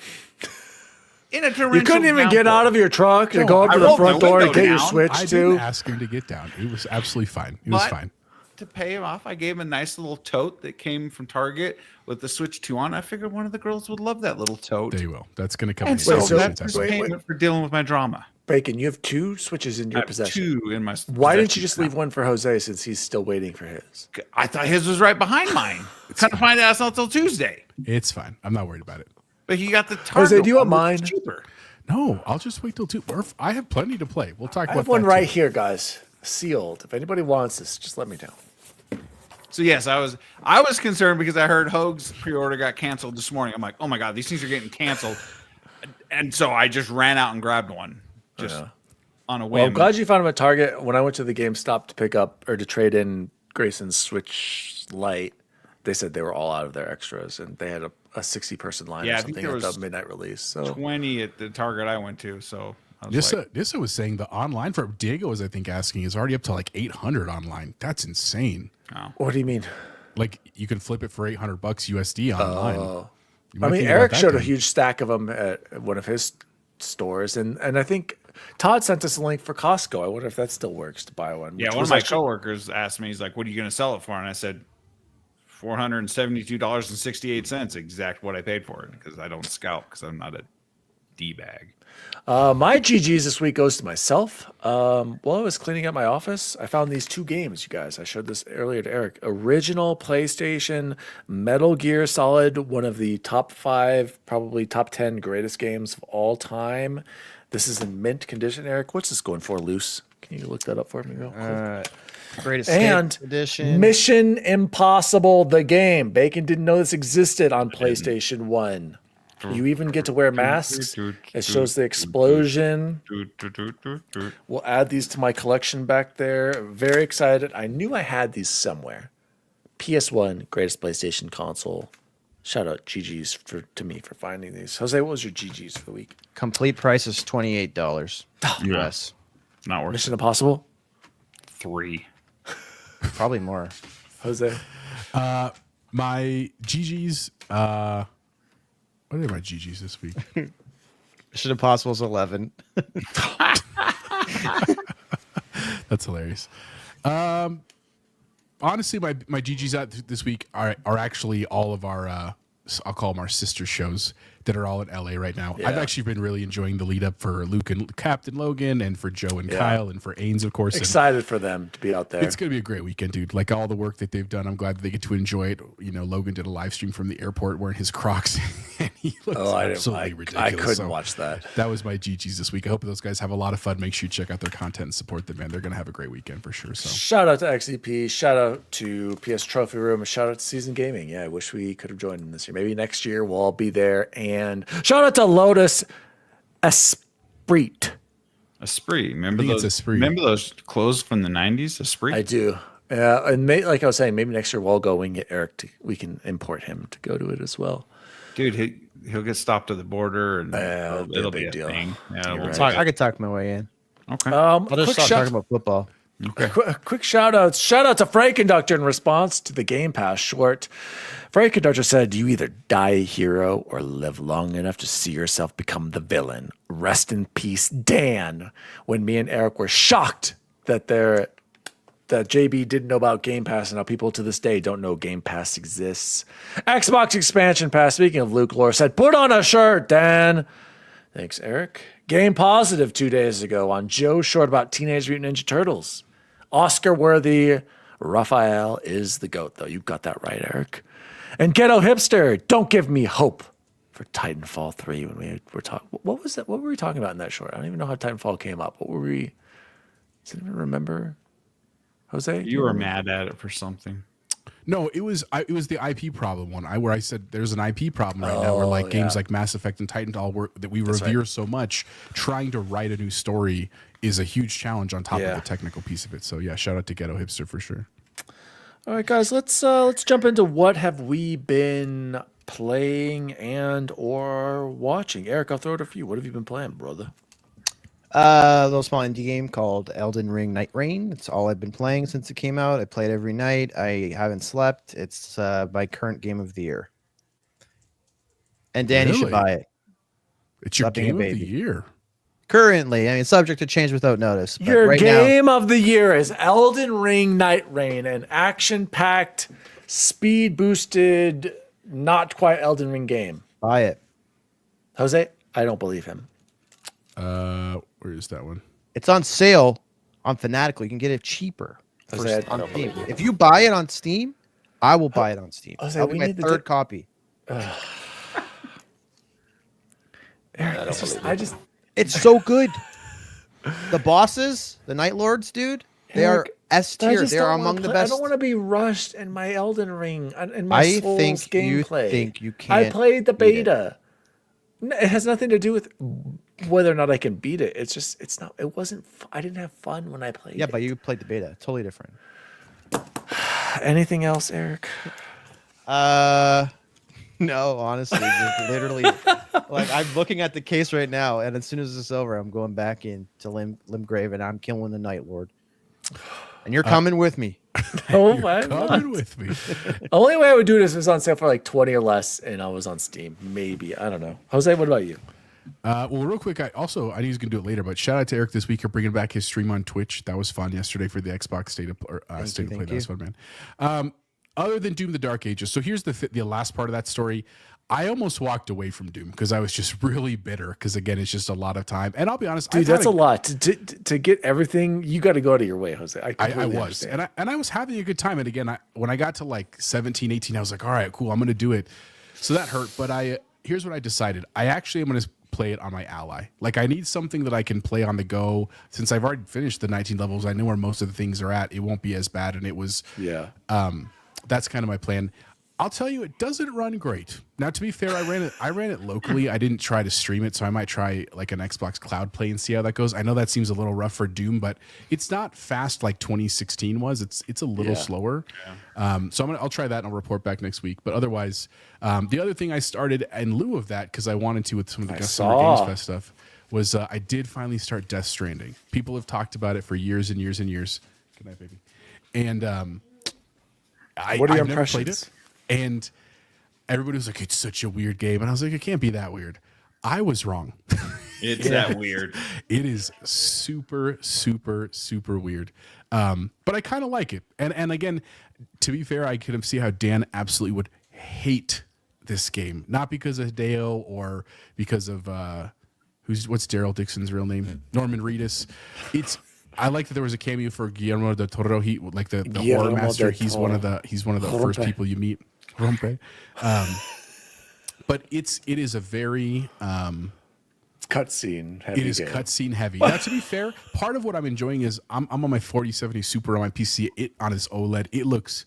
In a torrential You couldn't even get downpour. out of your truck and No, go up I to the rolled front the door and window get your down. Switch I too. didn't ask him to get down. It was absolutely fine. It was But fine. to pay him off, I gave him a nice little tote that came from Target with the Switch 2 on. I figured one of the girls would love that little tote. They will. That's going to come. And in so Wait, so- that's negotiations, his I think. payment for dealing with my drama. Bacon, you have 2 Switches in I your have possession. 2 in my Why didn't you possession just now. leave one for Jose since he's still waiting for his? I thought his was right behind mine. Kind of find out it's not till Tuesday. It's fine. I'm not worried about it. But he got the Target Jose, do you want one, which is mine? cheaper. No, I'll just wait till 2. I have plenty to play. We'll talk I about have one that right too. here, guys. Sealed. If anybody wants this, just let me know. So yes, I was concerned because I heard Hoag's pre-order got canceled this morning. I'm like, oh my god, these things are getting canceled, and so I just ran out and grabbed one, just on a whim. Well, I'm glad you found them at Target. When I went to the GameStop to pick up or to trade in Grayson's Switch Lite, they said they were all out of their extras, and they had a 60-person line Yeah, or I think something there at was the midnight release. So 20 at the Target I went to. So I was Nissa was saying the online for Diego was, I think, asking is already up to like 800 online. That's insane. what do you mean? Like you can flip it for $800 USD online. You might I mean, think about Eric that showed a then. huge stack of them at one of his stores, and I think Todd sent us a link for Costco. I wonder if that still works to buy one. yeah, which one of was my actually- coworkers asked me, he's like, "What are you going to sell it for?" And I said, $472.68, exact what I paid for it, because I don't scalp because I'm not a d bag. My GGs this week goes to myself. While I was cleaning up my office, I found these 2 games, you guys. I showed this earlier to Eric. Original PlayStation Metal Gear Solid, one of the top 5, probably top 10 greatest games of all time. This is in mint condition, Eric. What's this going for, loose? Can you look that up for me real quick? Greatest And Hits edition. Mission Impossible, the game. Bacon didn't know this existed on PlayStation 1. You even get to wear masks. It shows the explosion. We'll add these to my collection back there. Very excited. I knew I had these somewhere. PS1, greatest PlayStation console. Shout out GG's to me for finding these. Jose, what was your GG's for the week? Complete price is $28 US. Not worth Mission Impossible? 3. Probably more. Jose? My GG's. What are my GG's this week? Mission Impossible is 11. That's hilarious. Honestly, my GG's out this week are actually all of our I'll call them our sister shows that are all in LA right now. I've actually been really enjoying the lead up for Luke and Captain Logan, and for Joe and Kyle, and for Ains, of course. And Excited for them to be out there. it's going to be a great weekend, dude. Like all the work that they've done, I'm glad that they get to enjoy it. You know, Logan did a live stream from the airport wearing his Crocs, and he looks absolutely ridiculous. I couldn't So watch that. That was my GG's this week. I hope those guys have a lot of fun. Make sure you check out their content and support them, man. They're going to have a great weekend for sure. So Shout out to XEP. Shout out to PS Trophy Room. Shout out to Season Gaming. Yeah, I wish we could have joined them this year. Maybe next year we'll all be there. And shout out to Lotus Esprit. Esprit. Remember think it's those? Esprit. Remember those clothes from the 90s? Esprit. I do. And like I was saying, maybe next year we'll all go and get Eric. We can import him to go to it as well. Dude, he'll get stopped at the border, and it'll be a deal. thing. Yeah, You're we'll right. I could talk my way in. Okay. I'll just Quick stop shout- talking about football. Quick shout out to Freight Conductor in response to the Game Pass short. Freight Conductor said, "You either die a hero or live long enough to see yourself become the villain. Rest in peace, Dan." When me and Eric were shocked that JB didn't know about Game Pass, and how people to this day don't know Game Pass exists. Xbox Expansion Pass, speaking of Luke Lore, said, "Put on a shirt, Dan." Thanks, Eric. Game Positive 2 days ago on Joe's short about Teenage Mutant Ninja Turtles. Oscar-worthy Raphael is the GOAT, though. You got that right, Eric. And Ghetto Hipster, don't give me hope for Titanfall 3 when we were talking. What was that? What were we talking about in that short? I don't even know how Titanfall came up. What were we? Does anyone remember? Jose? You were mad at it for something. no, it was the IP problem one. Where I said there's an IP problem right now, where like games like Mass Effect and Titanfall that we revere so much, trying to write a new story is a huge challenge on top of the technical piece of it. So yeah, shout out to Ghetto Hipster for sure. All right, guys, let's jump into what have we been playing and or watching. Eric, I'll throw it to you. What have you been playing, brother? A little small indie game called Elden Ring Night Rain. It's all I've been playing since it came out. I play it every night. I haven't slept. It's my current game of the year. And Dan, you should Really? buy it. It's your Stop being a game of the baby. year. Currently, I mean, subject to change without notice. But Your right game of the year is Elden Ring Night Rain, an action-packed, speed-boosted, not quite Elden Ring game. now, buy it. Jose, I don't believe him. Where is that one? It's on sale on Fanatical. You can get it cheaper Jose, I on don't Steam. believe If you buy it on Steam, I will buy it on Steam. Jose, That'll we be my need to third copy. Eric, It's so good. The bosses, the Night Lords, dude, they Eric, are S But I tier. just They're don't wanna among the play- best. I don't want to be rushed in my Elden Ring and my I Souls think you gameplay. think you I can't played the beat it. beta. It has nothing to do with whether or not I can beat it. It's just it's not. It wasn't. I didn't have fun when I played. Yeah, it. but you played the beta. Totally different. Anything else, Eric? No, honestly, just literally, like I'm looking at the case right now, and as soon as it's over, I'm going back into Limgrave, and I'm killing the Night Lord. And you're coming with me. Oh You're my coming god! with me. The only way I would do this is on sale for like 20 or less, and I was on Steam. Maybe I don't know. Jose, what about you? Well, real quick, I know he's gonna do it later, but shout out to Eric this week for bringing back his stream on Twitch. That was fun yesterday for the Xbox State of Play. thank That was fun, man. Other than Doom: The Dark Ages, so here's the last part of that story. I almost walked away from Doom because I was just really bitter. Because again, it's just a lot of time, and I'll be honest, Dude, that's a lot to get everything. You got to go out of your way, Jose. I was, understand. and I was having a good time. And again, when I got to like 17, 18, I was like, all right, cool, I'm going to do it. So that hurt. But here's what I decided. I actually am going to play it on my Ally. Like I need something that I can play on the go. Since I've already finished the 19 levels, I know where most of the things are at. It won't be as bad. And it was, that's kind of my plan. I'll tell you, it doesn't run great. Now, to be fair, I ran it locally. I didn't try to stream it, so I might try like an Xbox Cloud Play and see how that goes. I know that seems a little rough for Doom, but it's not fast like 2016 was. It's a little slower. So I'll try that and I'll report back next week. But otherwise, the other thing I started in lieu of that, because I wanted to with some of the Summer Games Fest stuff, was I did finally start Death Stranding. People have talked about it for years and years and years. Good night, baby. And What are your I've never played impressions? it. And everybody was like, it's such a weird game. And I was like, it can't be that weird. I was wrong. It's that weird. It is super, super, super weird. But I kind of like it. And again, to be fair, I could see how Dan absolutely would hate this game. Not because of Hideo or because of what's Daryl Dixon's real name? Norman Reedus. I like that there was a cameo for Guillermo del Toro. He like the horror master. He's one of the first people you meet. But it is a very Cutscene heavy. it is game. cutscene heavy. Now, to be fair, part of what I'm enjoying is I'm on my 4070 Super on my PC. It on its OLED. It looks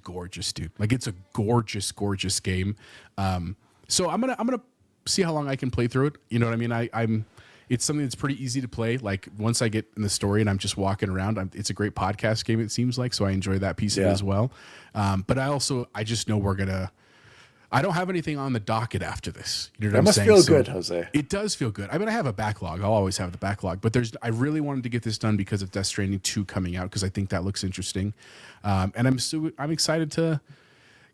gorgeous, dude. Like it's a gorgeous game. So I'm gonna see how long I can play through it. You know what I mean? It's something that's pretty easy to play. Like once I get in the story and I'm just walking around, it's a great podcast game. It seems like, so I enjoy that piece of it as well. But I just know I don't have anything on the docket after this. You know what I'm saying? That must feel So good, Jose. It does feel good. I mean, I have a backlog. I'll always have the backlog, but I really wanted to get this done because of Death Stranding 2 coming out because I think that looks interesting. And I'm excited to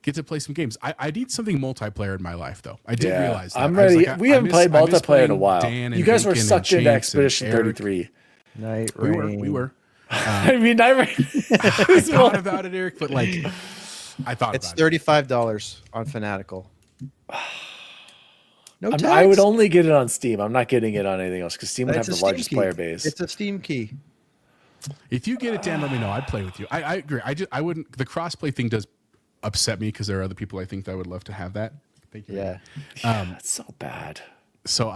get to play some games. I need something multiplayer in my life, though. I did realize that. I'm ready. We haven't played I miss multiplayer in a playing while. Dan and You guys were Bacon sucked and into Chance and Expedition Eric. 33. Night We Rain. were. I mean, I thought about it, Eric, but like, I thought It's about it. $35 on Fanatical. No tax. I would only get it on Steam. I'm not getting it on anything else because Steam would have It's a the Steam largest key. player base. It's a Steam key. If you get it, Dan, let me know. I'd play with you. I agree. I wouldn't. The crossplay thing does upset me because there are other people I think that would love to have that. Thank you. Yeah. That's so bad. So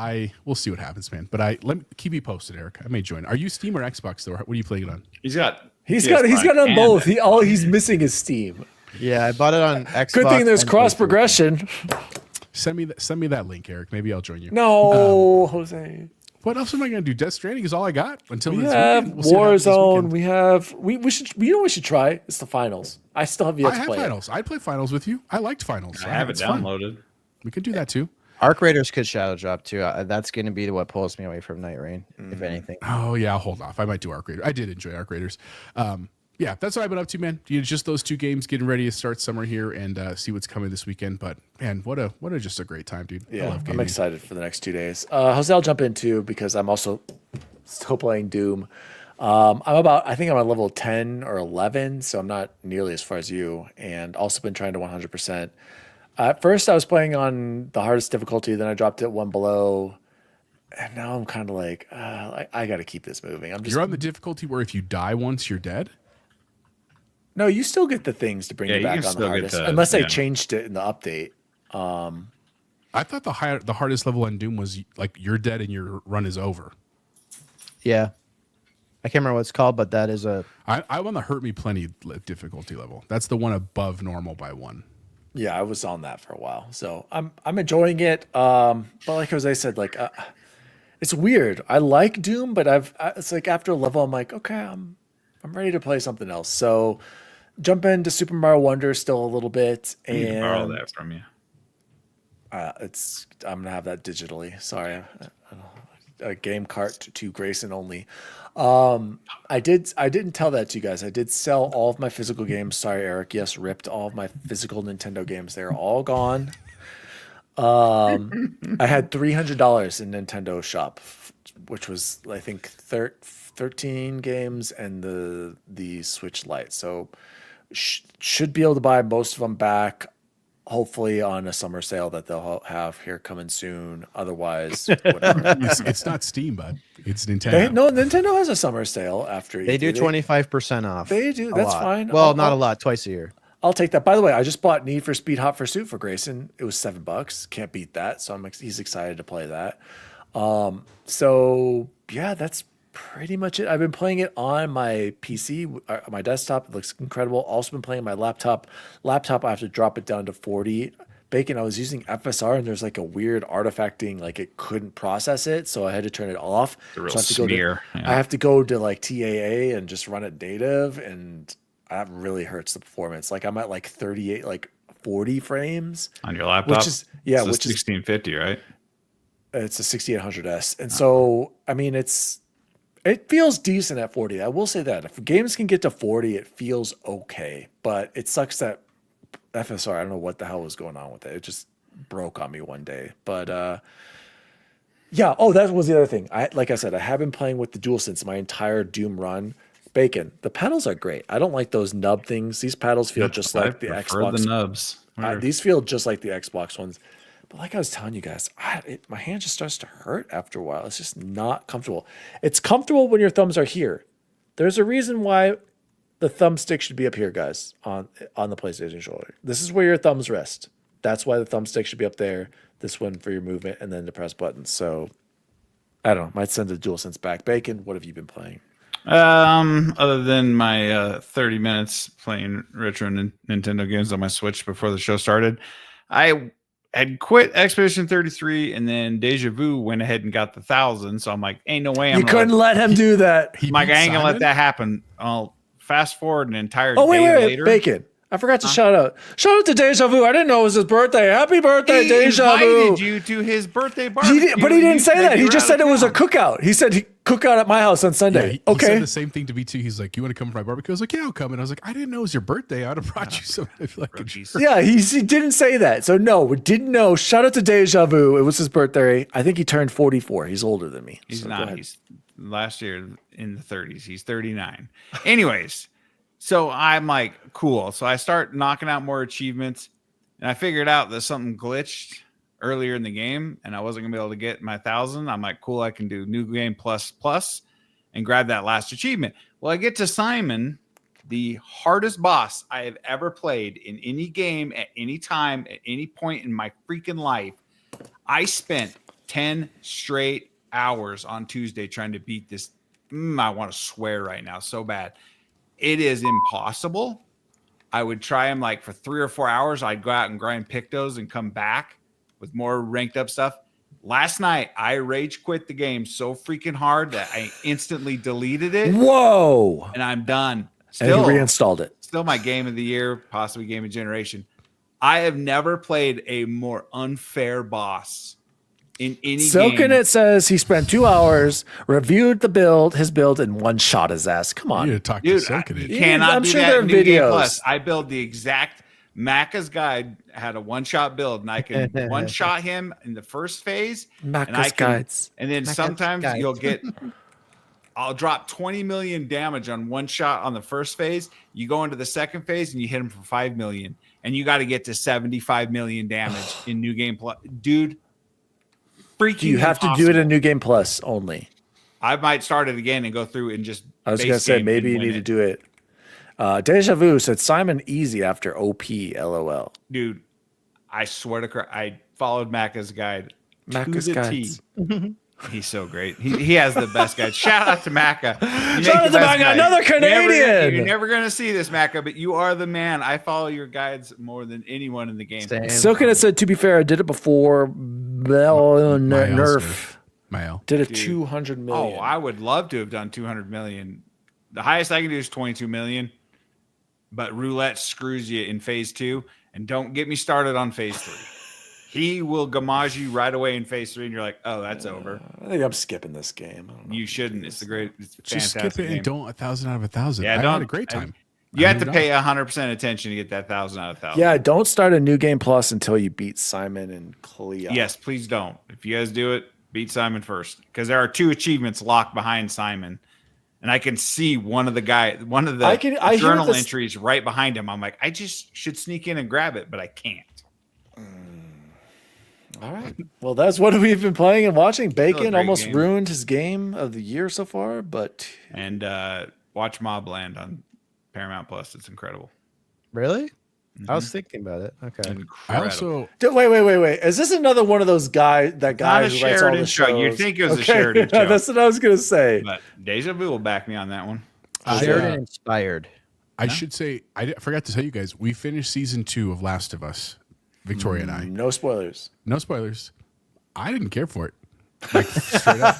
we'll see what happens, man. But let me keep you posted, Eric. I may join. Are you Steam or Xbox though? What are you playing it on? He's got it on and- both. He's missing his Steam. Yeah, I bought it on Xbox. Good thing there's and cross PlayStation. progression. Send me that link, Eric. Maybe I'll join you. No, Jose. What else am I going to do? Death Stranding is all I got until We this have weekend. We'll see what happens this Warzone. weekend. We have we should. You know what we should try? It's the finals. I still have yet I to have play. finals. I'd play finals with you. I liked finals. I have it It's fun. downloaded. We could do that too. Arc Raiders could shadow drop too. That's going to be what pulls me away from Night Rain, if anything. Oh yeah, I'll hold off. I might do Arc Raiders. I did enjoy Arc Raiders. Yeah, that's what I've been up to, man. Just those two games, getting ready to start summer here and see what's coming this weekend. But man, what a just a great time, dude. I Yeah, love I'm gaming. excited for the next 2 days. Jose, I'll jump in too because I'm also still playing Doom. I think I'm on level 10 or 11, so I'm not nearly as far as you. And also been trying to 100%. At first, I was playing on the hardest difficulty, then I dropped it one below. And now I'm kind of like, I got to keep this moving. You're on the difficulty where if you die once, you're dead. No, you still get the things to bring Yeah, you you back can on the still get hardest, the- unless they yeah. changed it in the update. I thought the hardest level on Doom was like you're dead and your run is over. Yeah. I can't remember what it's called, but that is a. I'm on the Hurt Me Plenty difficulty level. That's the one above normal by 1. Yeah, I was on that for a while, so I'm enjoying it. But like Jose said, like it's weird. I like Doom, but it's like after a level, I'm like, okay, I'm ready to play something else. So jump into Super Mario Wonder still a little bit, I need to borrow and that from you. I'm gonna have that digitally. Sorry, a game cart to Grayson only. I didn't tell that to you guys. I did sell all of my physical games. Sorry, Eric. Yes, ripped all of my physical Nintendo games. They're all gone. I had $300 in Nintendo Shop, which was I think 13 games and the Switch Lite. So should be able to buy most of them back. Hopefully on a summer sale that they'll have here coming soon. Otherwise, whatever. It's not Steam, bud. It's Nintendo. No, Nintendo has a summer sale after They do 25% off. They do. A That's lot. fine. Well, not a lot. Twice a year. I'll take that. By the way, I just bought Need for Speed Hot Pursuit for Grayson. It was $7. Can't beat that. So he's excited to play that. So yeah, that's pretty much it. I've been playing it on my PC, my desktop. It looks incredible. Also been playing my laptop. I have to drop it down to 40. Bacon, I was using FSR and there's like a weird artifacting, like it couldn't process it. So I had to turn it off. The real So smear. I have to go to like TAA and just run it native. And that really hurts the performance. Like I'm at like 38, like 40 frames. On your laptop? Which is, yeah, It's a which is 1650, right? It's a 6800S. And so, I mean, it feels decent at 40. I will say that. If games can get to 40, it feels okay. But it sucks that FSR, I don't know what the hell was going on with it. It just broke on me one day. But yeah, that was the other thing. Like I said, I have been playing with the DualSense my entire Doom run. Bacon, the pedals are great. I don't like those nub things. These pedals feel just like the Xbox. The nubs. These feel just like the Xbox ones. But like I was telling you guys, my hand just starts to hurt after a while. It's just not comfortable. It's comfortable when your thumbs are here. There's a reason why the thumbstick should be up here, guys, on the PlayStation shoulder. This is where your thumbs rest. That's why the thumbstick should be up there. This one for your movement, and then to press buttons. So I don't know. Might send the DualSense back. Bacon, what have you been playing? Other than my 30 minutes playing retro Nintendo games on my Switch before the show started, I had quit Expedition 33, and then Deja Vu went ahead and got the 1,000. So I'm like, ain't no way You couldn't let him do that. Mike, I ain't gonna let that happen. I'll fast forward an entire Oh, day wait, later. Bacon. I forgot to shout out. Shout out to Deja Vu. I didn't know it was his birthday. Happy birthday, He Deja Vu. invited you to his birthday barbecue. But he didn't say that. He you were just out said of it was a town. cookout. He said cookout at my house on Yeah, Sunday. he Okay. said the same thing to me too. He's like, "You want to come for my barbecue?" I was like, "Yeah, I'll come." And I was like, "I didn't know it was your birthday. I would have brought you something." I feel like Rookies. Yeah, he didn't say that. So no, we didn't know. Shout out to Deja Vu. It was his birthday. I think he turned 44. He's older than me. He's So go not. ahead. He's last year in the 30s. He's 39. Anyways, so I'm like, cool. So I start knocking out more achievements, and I figured out that something glitched earlier in the game, and I wasn't gonna be able to get my 1,000. I'm like, cool. I can do new game plus and grab that last achievement. Well, I get to Simon, the hardest boss I have ever played in any game at any time at any point in my freaking life. I spent 10 straight hours on Tuesday trying to beat this. I want to swear right now so bad. It is impossible. I would try him like for 3 or 4 hours. I'd go out and grind pictos and come back with more ranked up stuff. Last night, I rage quit the game so freaking hard that I instantly deleted it. Whoa. And I'm done. And he reinstalled it. Still my game of the year, possibly game of generation. I have never played a more unfair boss in any Silkin' game. It says he spent 2 hours, reviewed his build, and one shot his ass. Come you on. need to talk Dude, to Silkin' you It. cannot I'm do sure that there are in New Game videos. Plus. I build the exact Macca's guide had a one-shot build, and I can one-shot him in the first phase. and I Macca's can- guides. And then Macca's sometimes guides. you'll get I'll drop 20 million damage on one shot on the first phase. You go into the second phase and you hit him for 5 million. And you got to get to 75 million damage in New Game Plus. Dude, freaking You have to do it in New Game Plus only. I might start it again and go through and just I was base going to say, game maybe and you win need to it. do it. Deja Vu said Simon easy after OP, LOL. Dude, I swear to Christ, I followed Macca's guide Macca's to the guides. T. He's so great. He has the best guys. Shout out to Macca. Shout out to Macca, another Canadian. You're never gonna see this, Macca, but you are the man. I follow your guides more than anyone in the game. Silken has said, to be fair, I did it before. Nerf Mael did a 200 million. Oh, I would love to have done 200 million. The highest I can do is 22 million, but roulette screws you in phase 2. And don't get me started on phase 3. He will gamage you right away in phase 3, and you're like, "Oh, that's over." I think I'm skipping this game. You shouldn't. It's it's just fantastic skip it game. and don't 1,000 out of 1,000. Yeah, I had a great time. You have to pay 100% attention to get that 1,000 out of 1,000. Yeah, don't start a new game plus until you beat Simon and Clea. Yes, please don't. If you guys do it, beat Simon first, because there are 2 achievements locked behind Simon, and I can see one of the journal entries right behind him. I'm like, I just should sneak in and grab it, but I can't. All right. Well, that's what we've been playing and watching. Bacon almost game. ruined his game of the year so far, but And watch Mobland on Paramount Plus. It's incredible. Really? I was thinking about it. Okay. Incredible. I also wait. Is this another one of those guy who writes all the Sheridan show. shows? You'd think it was a Sheridan show. That's what I was gonna say. But Deja Vu will back me on that one. Sheridan inspired. I should say I forgot to tell you guys we finished season 2 of Last of Us. Victoria and I. No spoilers. No spoilers. I didn't care for it. Like straight up.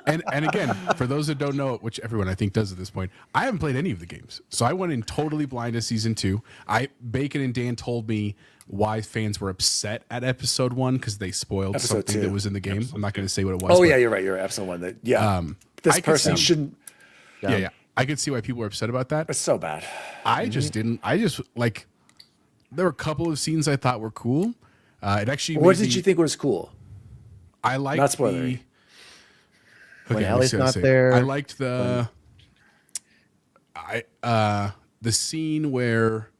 And again, for those that don't know, which everyone I think does at this point, I haven't played any of the games. So I went in totally blind to season 2. Bacon and Dan told me why fans were upset at episode 1 because they spoiled something that was in the game. I'm not going to say what it was. Oh yeah, you're right. You're episode 1. This person shouldn't. Yeah. I could see why people were upset about that. It's so bad. I just didn't. I just like. There were a couple of scenes I thought were cool. It actually. What did you think was cool? I liked not spoilery. When Ellie's not there. I liked the. The scene where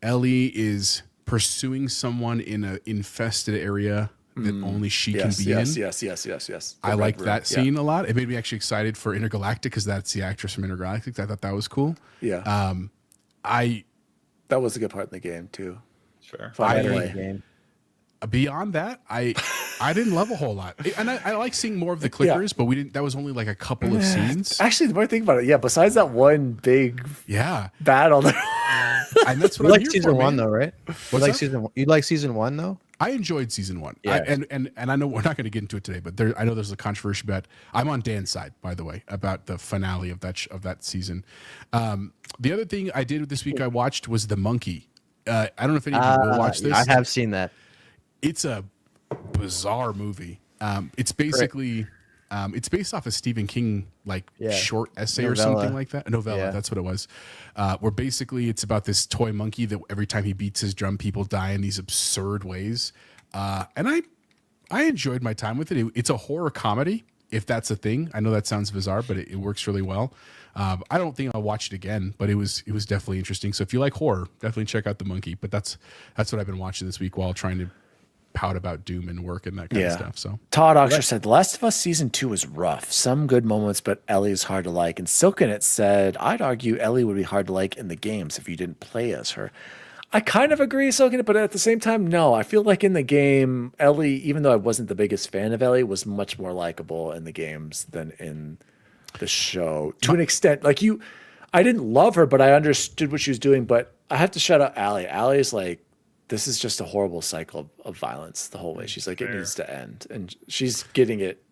Ellie is pursuing someone in an infested area that only she can be in. Yes. I liked that scene a lot. It made me actually excited for Intergalactic because that's the actress from Intergalactic. I thought that was cool. Yeah. That was a good part in the game too. Sure. Beyond that, I didn't love a whole lot, and I like seeing more of the clickers, but we didn't. That was only like a couple of scenes. Actually, the more I think about it, besides that one big battle, and that's what you I'm like here season for, 1 man. though, right? You like season 1 though? I enjoyed season 1. Yeah. And I know we're not going to get into it today, but I know there's a controversy about. I'm on Dan's side, by the way, about the finale of that season. The other thing I did this week I watched was The Monkey. I don't know if any of you will watch this. I have seen that. It's a bizarre movie. It's basically it's based off a Stephen King short essay or something like that. A novella, that's what it was. Where basically it's about this toy monkey that every time he beats his drum, people die in these absurd ways. And I enjoyed my time with it. It's a horror comedy, if that's a thing. I know that sounds bizarre, but it works really well. I don't think I'll watch it again, but it was definitely interesting. So if you like horror, definitely check out The Monkey. But that's what I've been watching this week while trying to pout about Doom and work and that kind of stuff. So Todd Oxer said, The Last of Us season 2 was rough. Some good moments, but Ellie is hard to like. And Silken it said, I'd argue Ellie would be hard to like in the games if you didn't play as her. I kind of agree, Silken, but at the same time, no. I feel like in the game, Ellie, even though I wasn't the biggest fan of Ellie, was much more likable in the games than in the show. To an extent, I didn't love her, but I understood what she was doing. But I have to shout out Allie. Allie is like, this is just a horrible cycle of violence the whole way. She's like, it needs to end. And she's getting it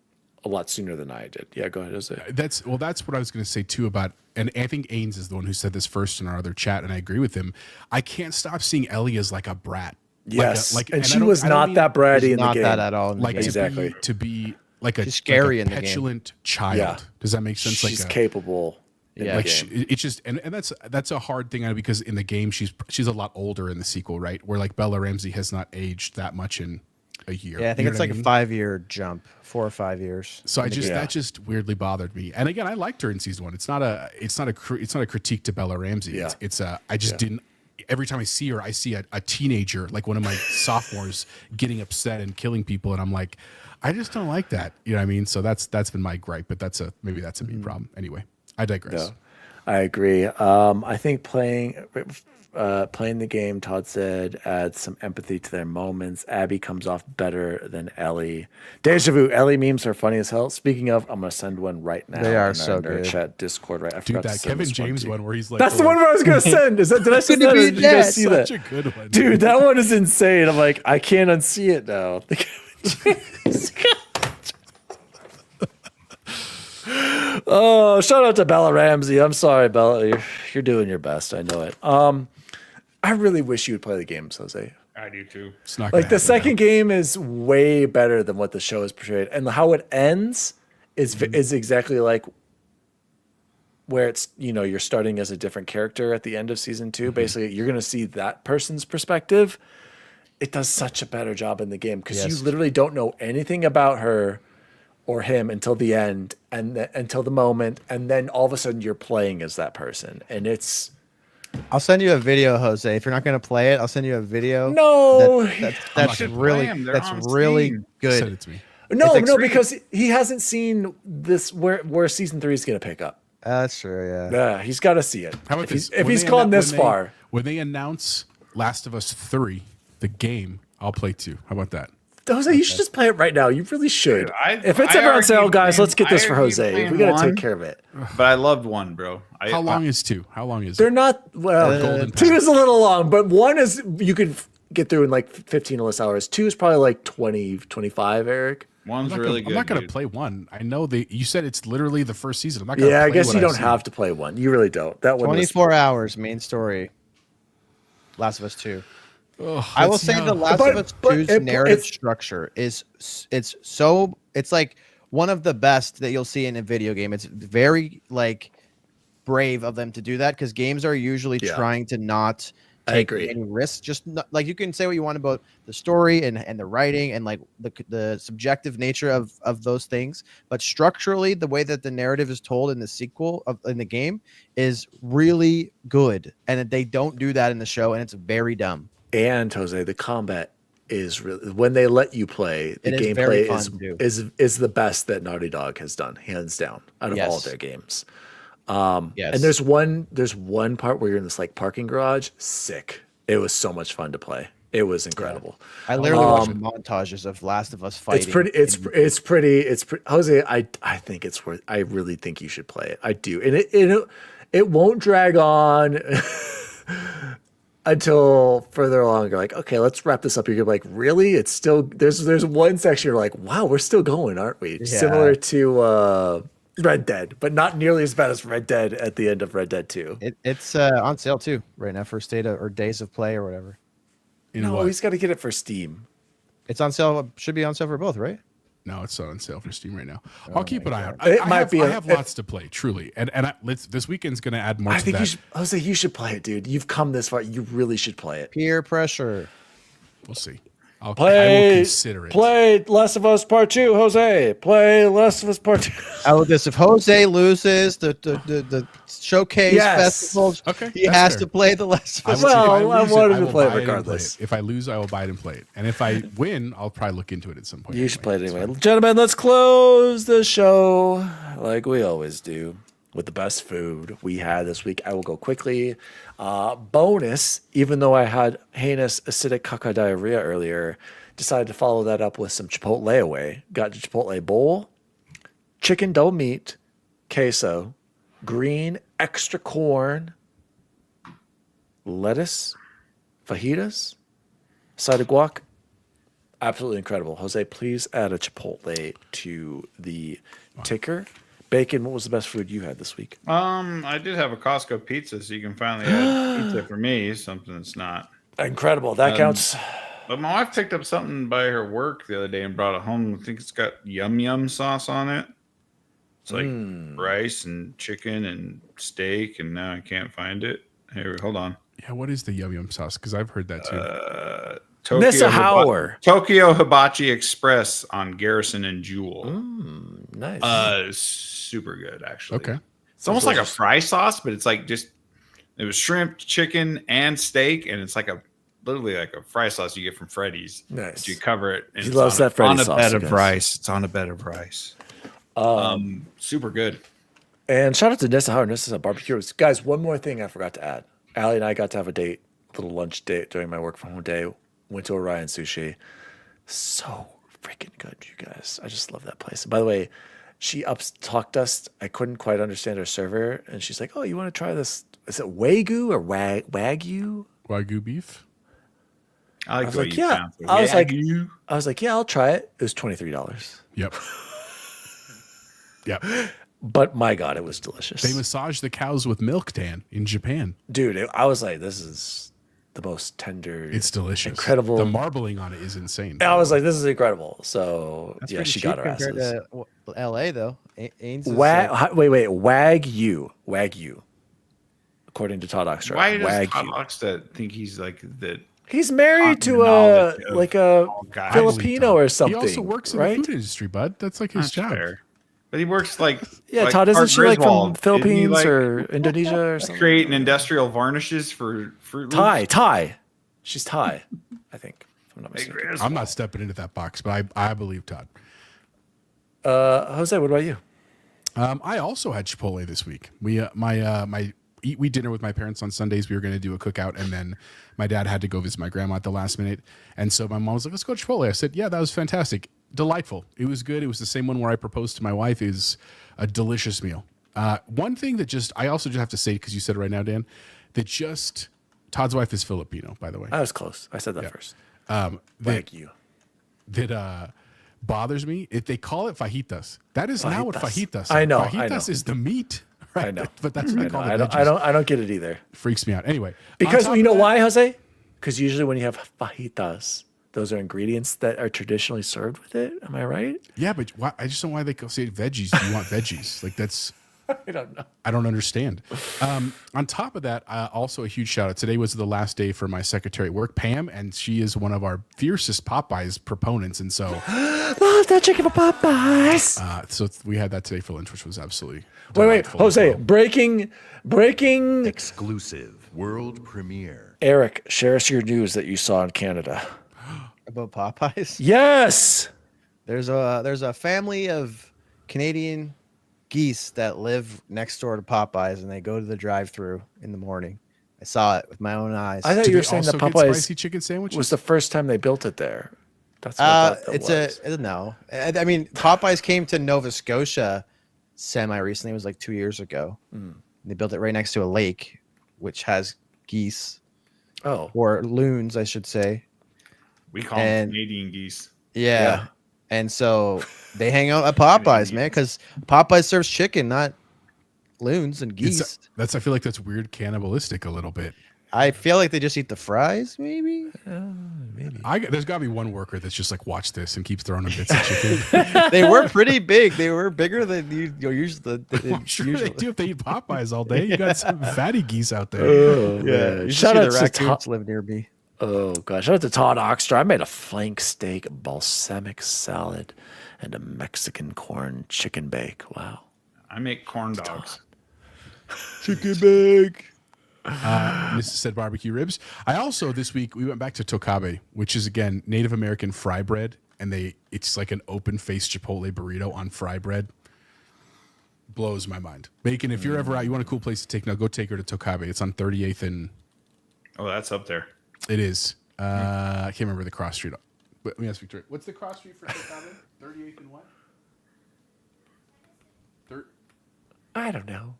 a lot sooner than I did. Yeah, go ahead, Jose. That's what I was going to say too about, and I think Ains is the one who said this first in our other chat, and I agree with him. I can't stop seeing Ellie as like a brat. Yes, and she was not that bratty in the game. Not that at all. Like exactly to be like a scary like a petulant child. Yeah. Does that make sense? She's capable. Like it's just and that's a hard thing because in the game she's a lot older in the sequel, right? Where like Bella Ramsey has not aged that much in a year. Yeah, I think it's like a 5-year jump, 4 or 5 years. So that just weirdly bothered me. And again, I liked her in season 1. It's not a critique to Bella Ramsey. Yeah. I just didn't. Every time I see her, I see a teenager, like one of my sophomores, getting upset and killing people, and I'm like, I just don't like that. You know what I mean? So that's been my gripe, but maybe that's a me problem. Anyway, I digress. I agree. I think playing the game, Todd said, adds some empathy to their moments. Abby comes off better than Ellie. Deja vu. Ellie memes are funny as hell. Speaking of, I'm gonna send one right now. They are in so our Nerd good. Chat Discord. Right, I Dude, forgot to that send Kevin this James to you. one where he's like, That's the one I was gonna send. Did I send that? Or did you guys see that? Such a good one. Dude, that one is insane. I'm like, I can't unsee it now. Oh, shout out to Bella Ramsey. I'm sorry, Bella. You're doing your best. I know it. I really wish you would play the games, Jose. I do too. It's not Like gonna the happen, second game is way better than what the show is portrayed, and how it ends is exactly like where it's you're starting as a different character at the end of season 2. Basically, you're gonna see that person's perspective. It does such a better job in the game because you literally don't know anything about her or him until the end and until the moment, and then all of a sudden you're playing as that person, and it's I'll send you a video, Jose. If you're not going to play it, I'll send you a video. no, That's should really play 'em. They're that's on really Steam. good. Send it to me. no, It's extreme. because he hasn't seen this where season 3 is gonna pick up. That's true. Yeah. Yeah, he's got to see it. How about if this? If When he's they gone annou- this when they- far, when they announce Last of Us 3, the game, I'll play 2. How about that? Jose, you should just play it right now. You really should. Dude, if it's I ever on already sale, guys, played- let's get this I for already Jose. played We got to one. take care of it. But I loved 1, bro. How long is 2? How long is They're it? not Golden 2 Pass. is a little long, but 1 is you could get through in like 15 or less hours. 2 is probably like 20, 25, Eric. One's I'm not really gonna, good. I'm not going to dude. play 1. I know you said it's literally the first season. I'm not going to Yeah, play I guess what you I've don't seen. have to play 1. You really don't. That one was 24 hours main story. Last of Us 2. Ugh, I will that's say young. the Last But- of Us but 2's it- narrative it's- structure is it's like one of the best that you'll see in a video game. It's very like brave of them to do that because games are usually Yeah. trying to not I take agree. any risks. Just not, like you can say what you want about the story and the writing and like the subjective nature of those things, but structurally the way that the narrative is told in the sequel in the game is really good, and they don't do that in the show, and it's very dumb. And Jose, the combat is really when they let you play, the It is very gameplay fun, too. is the best that Naughty Dog has done, hands down, out of all of Yes. their games. Yes. And there's one part where you're in this like parking garage. Sick. It was so much fun to play. It was incredible. I literally watched montages of Last of Us fighting. It's pretty. Jose, I think it's worth. I really think you should play it. I do, and it won't drag on until further along. You're like, okay, let's wrap this up. You're like, really? It's still there's one section you're like, wow, we're still going, aren't we? Yeah. Similar to Red Dead, but not nearly as bad as Red Dead at the end of Red Dead 2. It's on sale too right now for state or days of play or whatever. You know No, what? he's got to get it for Steam. It's on sale. Should be on sale for both, right? No, it's not on sale for Steam right now. I'll keep an eye out. It I might have, be I a- have lots to play, truly, and this weekend's going to add more I to think that. you should, Jose, you should play it, dude. You've come this far. You really should play it. Peer pressure. We'll see. I will Play, consider it. play Last of Us Part 2, Jose. Play Last of Us Part 2. Oh, this if Jose loses the showcase Yes. festivals, Okay, he that's has fair. to play the Last of I Us. will- if Well, I lose wanted to will play it buy and regardless. If I lose, I will buy it and play it. And if I win, I'll probably look into it at some point. You should play it It's anyway. fine. Gentlemen, let's close the show like we always do with the best food we had this week. I will go quickly. Bonus, even though I had heinous acidic caca diarrhea earlier, decided to follow that up with some Chipotle away. Got the Chipotle bowl, chicken dough meat, queso, green extra corn, lettuce, fajitas, side of guac. Absolutely incredible. Jose, please add a Chipotle to the ticker. Bacon, what was the best food you had this week? I did have a Costco pizza, so you can finally add pizza for me. Something that's not. Incredible. That counts. But my wife picked up something by her work the other day and brought it home. I think it's got yum sauce on it. It's like rice and chicken and steak, and now I can't find it. Here, hold on. Yeah, what is the yum sauce? Because I've heard that too. Nissa Hauer. Tokyo Hibachi Express on Garrison and Jewel. Nice. Super good, actually. Okay. It's almost like a fry sauce, but it's like it was shrimp, chicken, and steak, and it's like literally like a fry sauce you get from Freddy's. Nice. But you cover it. And He it's loves on that Freddy on a sauce, bed you of guys. rice. It's on a bed of rice. Super good. And shout out to Nissa Howard. Nissa's at barbecue. Guys, one more thing I forgot to add. Allie and I got to have a date, a little lunch date during my work from home day. Went to Orion Sushi. So freaking good, you guys. I just love that place. By the way, she talked us. I couldn't quite understand her server. And she's like, oh, you want to try this? Is it Wagyu or Wagyu? Wagyu beef. I was like, yeah. I was like, yeah, I'll try it. It was $23. Yep. Yep. But my God, it was delicious. They massage the cows with milk, Dan, in Japan. Dude, I was like, this is the most tender. It's delicious. Incredible. The marbling on it is insane. And I was like, this is incredible. So That's yeah, pretty she cheap got her compared asses. to L.A. though. Ains is, Wait, Wagyu. According to Todd Oxtra. Why does Wagyu. Todd Oxted think he's like the He's married to knowledge of like a guys. Filipino or He something. also works in right? the food industry, bud. That's like his That's job. fair. But he works like Yeah, like Todd, isn't Art she like Griswold. from Isn't he, Philippines like, or Indonesia or something? creating industrial varnishes for Fruit Loops? Thai. She's Thai, I think. If I'm not Hey, mistaken. Griswold. I'm not stepping into that box, but I believe Todd. Jose, what about you? I also had Chipotle this week. We we dinner with my parents on Sundays. We were going to do a cookout, and then my dad had to go visit my grandma at the last minute, and so my mom was like, "Let's go to Chipotle." I said, "Yeah, that was fantastic, delightful. It was good. It was the same one where I proposed to my wife. Is a delicious meal." One thing that I also just have to say, because you said it right now, Dan, that just Todd's wife is Filipino, by the way. I was close. I said that first. Wagyu. That bothers me. If they call it fajitas, that is not what fajitas are. I know. Fajitas is the meat. Right? I know. But that's what they call it. I don't get it either. Freaks me out. Anyway, Because on top you know of that- why, Jose? Because usually when you have fajitas, those are ingredients that are traditionally served with it. Am I right? Yeah, but why, I just don't know why they say veggies. Do you want veggies? Like that's. I don't know. I don't understand. On top of that, also a huge shout out. Today was the last day for my secretary at work, Pam, and she is one of our fiercest Popeyes proponents. And so, Love that chicken for Popeyes. so we had that today for lunch, which was absolutely. Wait, delightful as Jose, well. breaking. Exclusive world premiere. Eric, share us your news that you saw in Canada. about Popeyes. Yes. There's a family of Canadian geese that live next door to Popeyes, and they go to the drive-through in the morning. I saw it with my own eyes. I thought Do you were they saying that also get Popeyes spicy chicken sandwiches? was the first time they built it there. That's what I thought that it's was. no. I mean, Popeyes came to Nova Scotia semi-recently. It was like 2 years ago. They built it right next to a lake, which has geese Oh, or loons, I should say. We call them And- Canadian geese. Yeah. And so they hang out at Popeyes, man, because Popeyes serves chicken, not loons and geese. I feel like that's weird, cannibalistic a little bit. I feel like they just eat the fries, maybe. There's got to be one worker that's just like, watch this and keeps throwing them bits of chicken. They were pretty big. They were bigger than you usually. I'm sure they do if they eat Popeyes all day. You got some fatty geese out there. oh Yeah, man. you should Shout see out the to raccoons Todd. live near me. Oh gosh, shout out to Todd Oxtra. I made a flank steak, balsamic salad, and a Mexican corn chicken bake. Wow. I make corn dogs. Chicken bake. Mrs. said barbecue ribs. I also this week we went back to Tokabe, which is again Native American fry bread, and it's like an open faced Chipotle burrito on fry bread. Blows my mind. Bacon, if you're ever out, you want a cool place to take now, go take her to Tokabe. It's on 38th and Oh, that's up there. it is. I can't remember the cross street. But let me ask Victoria. What's the cross street for Tokabe? 38th and what? I don't know.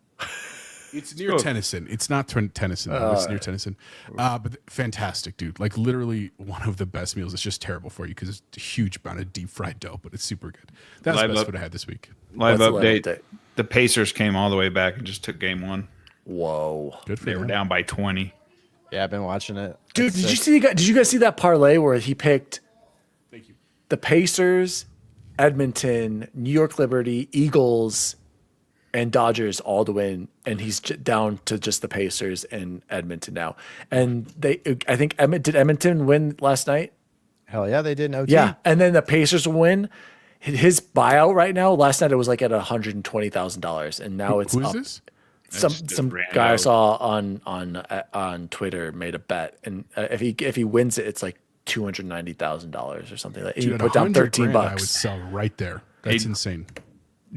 It's near Tennyson. It's not Tennyson. Though. It's near Tennyson. But fantastic, dude. Like literally one of the best meals. It's just terrible for you because it's a huge amount of deep fried dough, but it's super good. That's Live the best up. food I had this week. Live What's the live update. update? The Pacers came all the way back and just took game one. Whoa. Good for They were them. down by 20. Yeah, I've been watching it. Dude, It's did you guys see that parlay where he picked Thank you. the Pacers, Edmonton, New York Liberty, Eagles, and Dodgers all to win, and he's down to just the Pacers and Edmonton now. And I think did Edmonton win last night? Hell yeah, they did in OT. Yeah, and then the Pacers will win. His buyout right now, last night it was like at $120,000, and now it's Who is up. this? Some guy I saw on Twitter made a bet, and if he wins it, it's like $290,000 or something. Like he Dude, put down $100,000 $13. I would sell right there. That's insane.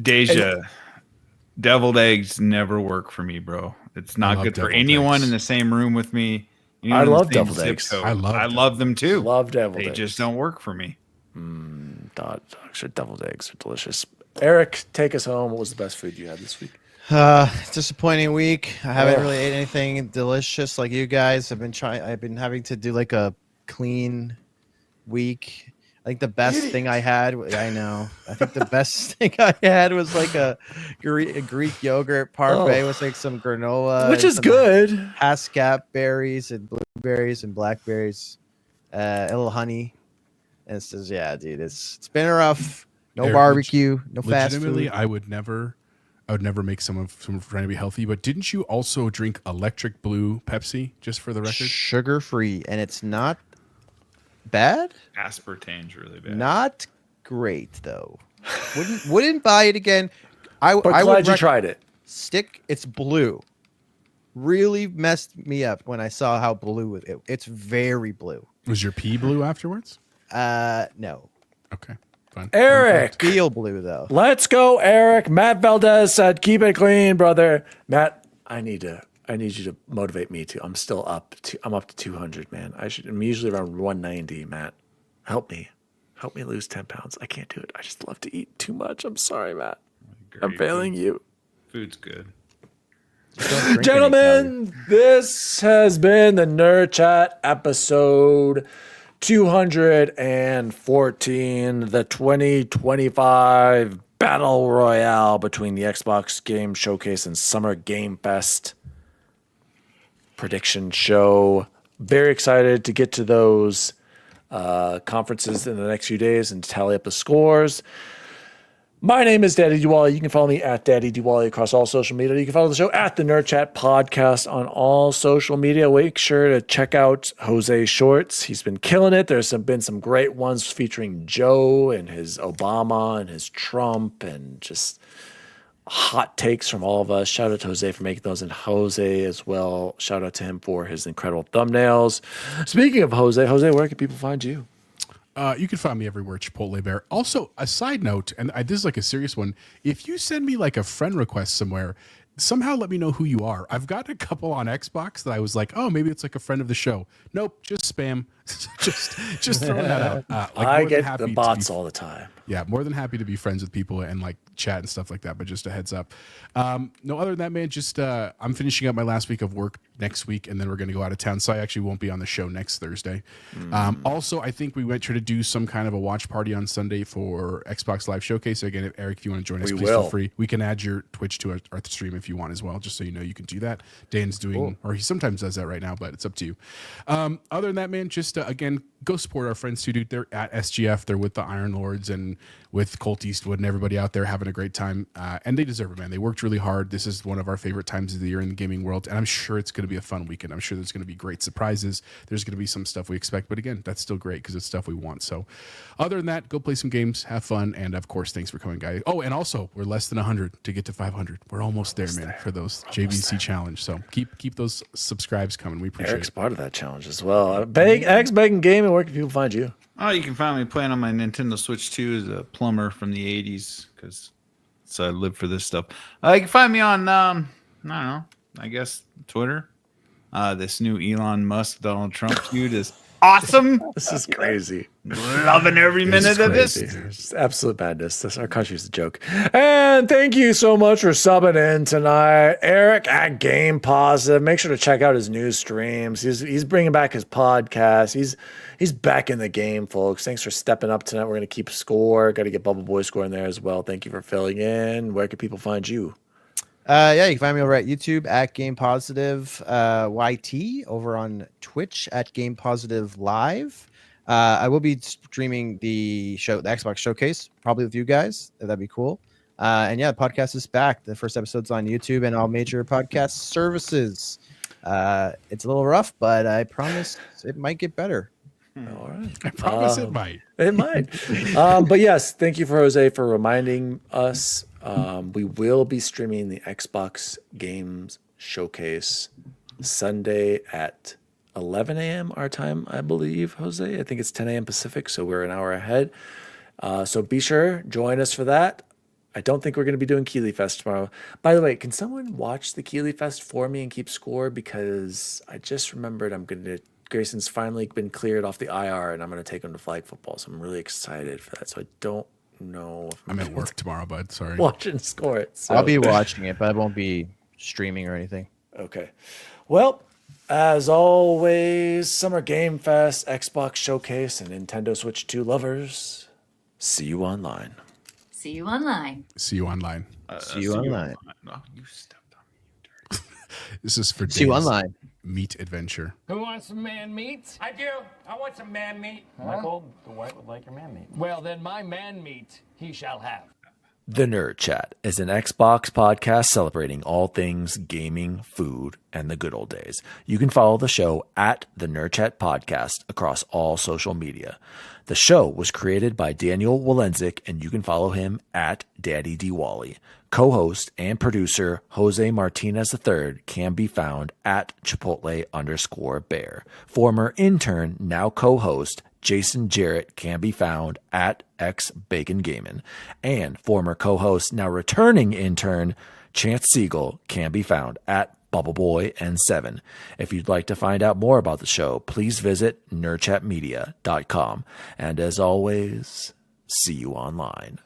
Deja, Deviled eggs never work for me, bro. It's not love good for deviled anyone eggs. in the same room with me. I anyone in the love same deviled zip eggs. code. I love love them too. Love deviled They eggs. just don't work for me. Dogs or deviled eggs are delicious. Eric, take us home. What was the best food you had this week? Disappointing week. I haven't really ate anything delicious like you guys. I've been having to do like a clean week. I think the best thing I had, I know. I think the best thing I had was like a Greek yogurt parfait with like some granola, Which and is some good. Haskap berries and blueberries and blackberries, a little honey. And it says, yeah, dude, it's been rough. No Eric, barbecue, no fast Legitimately, food. I would never make someone trying to be healthy. But didn't you also drink electric blue Pepsi, just for the record? Sugar free, and it's not bad. Aspartame's really bad. Not great though. Wouldn't buy it again. I But I glad would you tried it. stick. It's blue. Really messed me up when I saw how blue it. It's very blue. Was your pee blue afterwards? No, Okay, fine. Eric, feel blue though. let's go, Eric. Matt Valdez said, "Keep it clean, brother." Matt, I need you to motivate me too. I'm still up. I'm up to 200, man. I'm usually around 190. Matt, help me lose 10 pounds. I can't do it. I just love to eat too much. I'm sorry, Matt. I'm Great. failing you. Food's good. Don't drink any, Kelly. Gentlemen, this has been the Nerd Chat episode 214, the 2025 Battle Royale between the Xbox Game Showcase and Summer Game Fest prediction show. Very excited to get to those conferences in the next few days and tally up the scores. My name is Daddy Diwali. You can follow me at Daddy Diwali across all social media. You can follow the show at the Nerd Chat Podcast on all social media. Make sure to check out Jose's shorts. He's been killing it. There's been some great ones featuring Joe and his Obama and his Trump and just hot takes from all of us. Shout out to Jose for making those, and Jose as well. Shout out to him for his incredible thumbnails. Speaking of Jose, where can people find you? You can find me everywhere, Chipotle Bear. Also, a side note, and this is like a serious one. If you send me like a friend request somewhere, somehow let me know who you are. I've got a couple on Xbox that I was like, oh, maybe it's like a friend of the show. Nope, just spam. just throwing that out. I more than get happy the to bots be- all the time. Yeah, more than happy to be friends with people and like chat and stuff like that. But just a heads up. No, other than that, man, just I'm finishing up my last week of work next week, and then we're going to go out of town. So I actually won't be on the show next Thursday. Also, I think we might try to do some kind of a watch party on Sunday for Xbox Live Showcase. So again, if Eric, if you want to join us, We please will. feel free. We can add your Twitch to our stream if you want as well, just so you know you can do that. Dan's doing, or he sometimes does that right now, but it's up to you. Other than that, man, just again, go support our friends too, dude. They're at SGF. They're with the Iron Lords and with Colt Eastwood and everybody out there having a great time. And they deserve it, man. They worked really hard. This is one of our favorite times of the year in the gaming world. And I'm sure it's going to be a fun weekend. I'm sure there's going to be great surprises. There's going to be some stuff we expect. But again, that's still great because it's stuff we want. So other than that, go play some games, have fun. And of course, thanks for coming, guys. Oh, and also, we're less than 100 to get to 500. We're almost there, man, for those JVC challenge. So keep those subscribes coming. We appreciate Eric's it. part of that challenge as well. Begging Gaming, where can people find you? Oh, you can find me playing on my Nintendo Switch 2 as a plumber from the 80s because I live for this stuff. You can find me on, I don't know, I guess Twitter. This new Elon Musk, Donald Trump feud is awesome. This is crazy. Loving every minute of this. It's absolute madness. Our country's a joke. And thank you so much for subbing in tonight, Eric at Game Positive. Make sure to check out his new streams. He's bringing back his podcast. He's back in the game, folks. Thanks for stepping up tonight. We're gonna keep score. Got to get Bubble Boy score in there as well. Thank you for filling in. Where can people find you? Yeah, you can find me over at YouTube at Game Positive YT, over on Twitch at Game Positive Live. I will be streaming the Xbox Showcase, probably with you guys. That'd be cool. And yeah, the podcast is back. The first episode's on YouTube and all major podcast services. It's a little rough, but I promise it might get better. All right. I promise it might. It might. But yes, thank you for Jose for reminding us. We will be streaming the Xbox Games Showcase Sunday at 11 a.m. our time, I believe, Jose. I think it's 10 a.m. Pacific, so we're an hour ahead. So be sure, join us for that. I don't think we're going to be doing Keeley Fest tomorrow. By the way, can someone watch the Keeley Fest for me and keep score? Because I just remembered Grayson's finally been cleared off the IR and I'm going to take him to flag football. So I'm really excited for that. So I don't know if I'm at work tomorrow, bud. Sorry. watch and score it. So. I'll be watching it, but I won't be streaming or anything. Okay. Well, as always, Summer Game Fest, Xbox Showcase, and Nintendo Switch 2 lovers. See you online. See you online. See you online. See you online. No, you stepped on me. This is for See you Dave's online. meat adventure. Who wants some man meat? I do. I want some man meat. Michael, the white would like your man meat. Well, then my man meat he shall have. The Nerd Chat is an Xbox podcast celebrating all things gaming, food, and the good old days. You can follow the show at the Nerd Chat Podcast across all social media. The show was created by Daniel Walenzik, and you can follow him at Daddy D. Wally. Co-host and producer Jose Martinez III can be found at Chipotle_Bear. Former intern, now co-host Jason Jarrett can be found at XBaconGaming. And former co-host, now returning intern, Chance Siegel can be found at BubbleBoyN7. If you'd like to find out more about the show, please visit nerdchatmedia.com. And as always, see you online.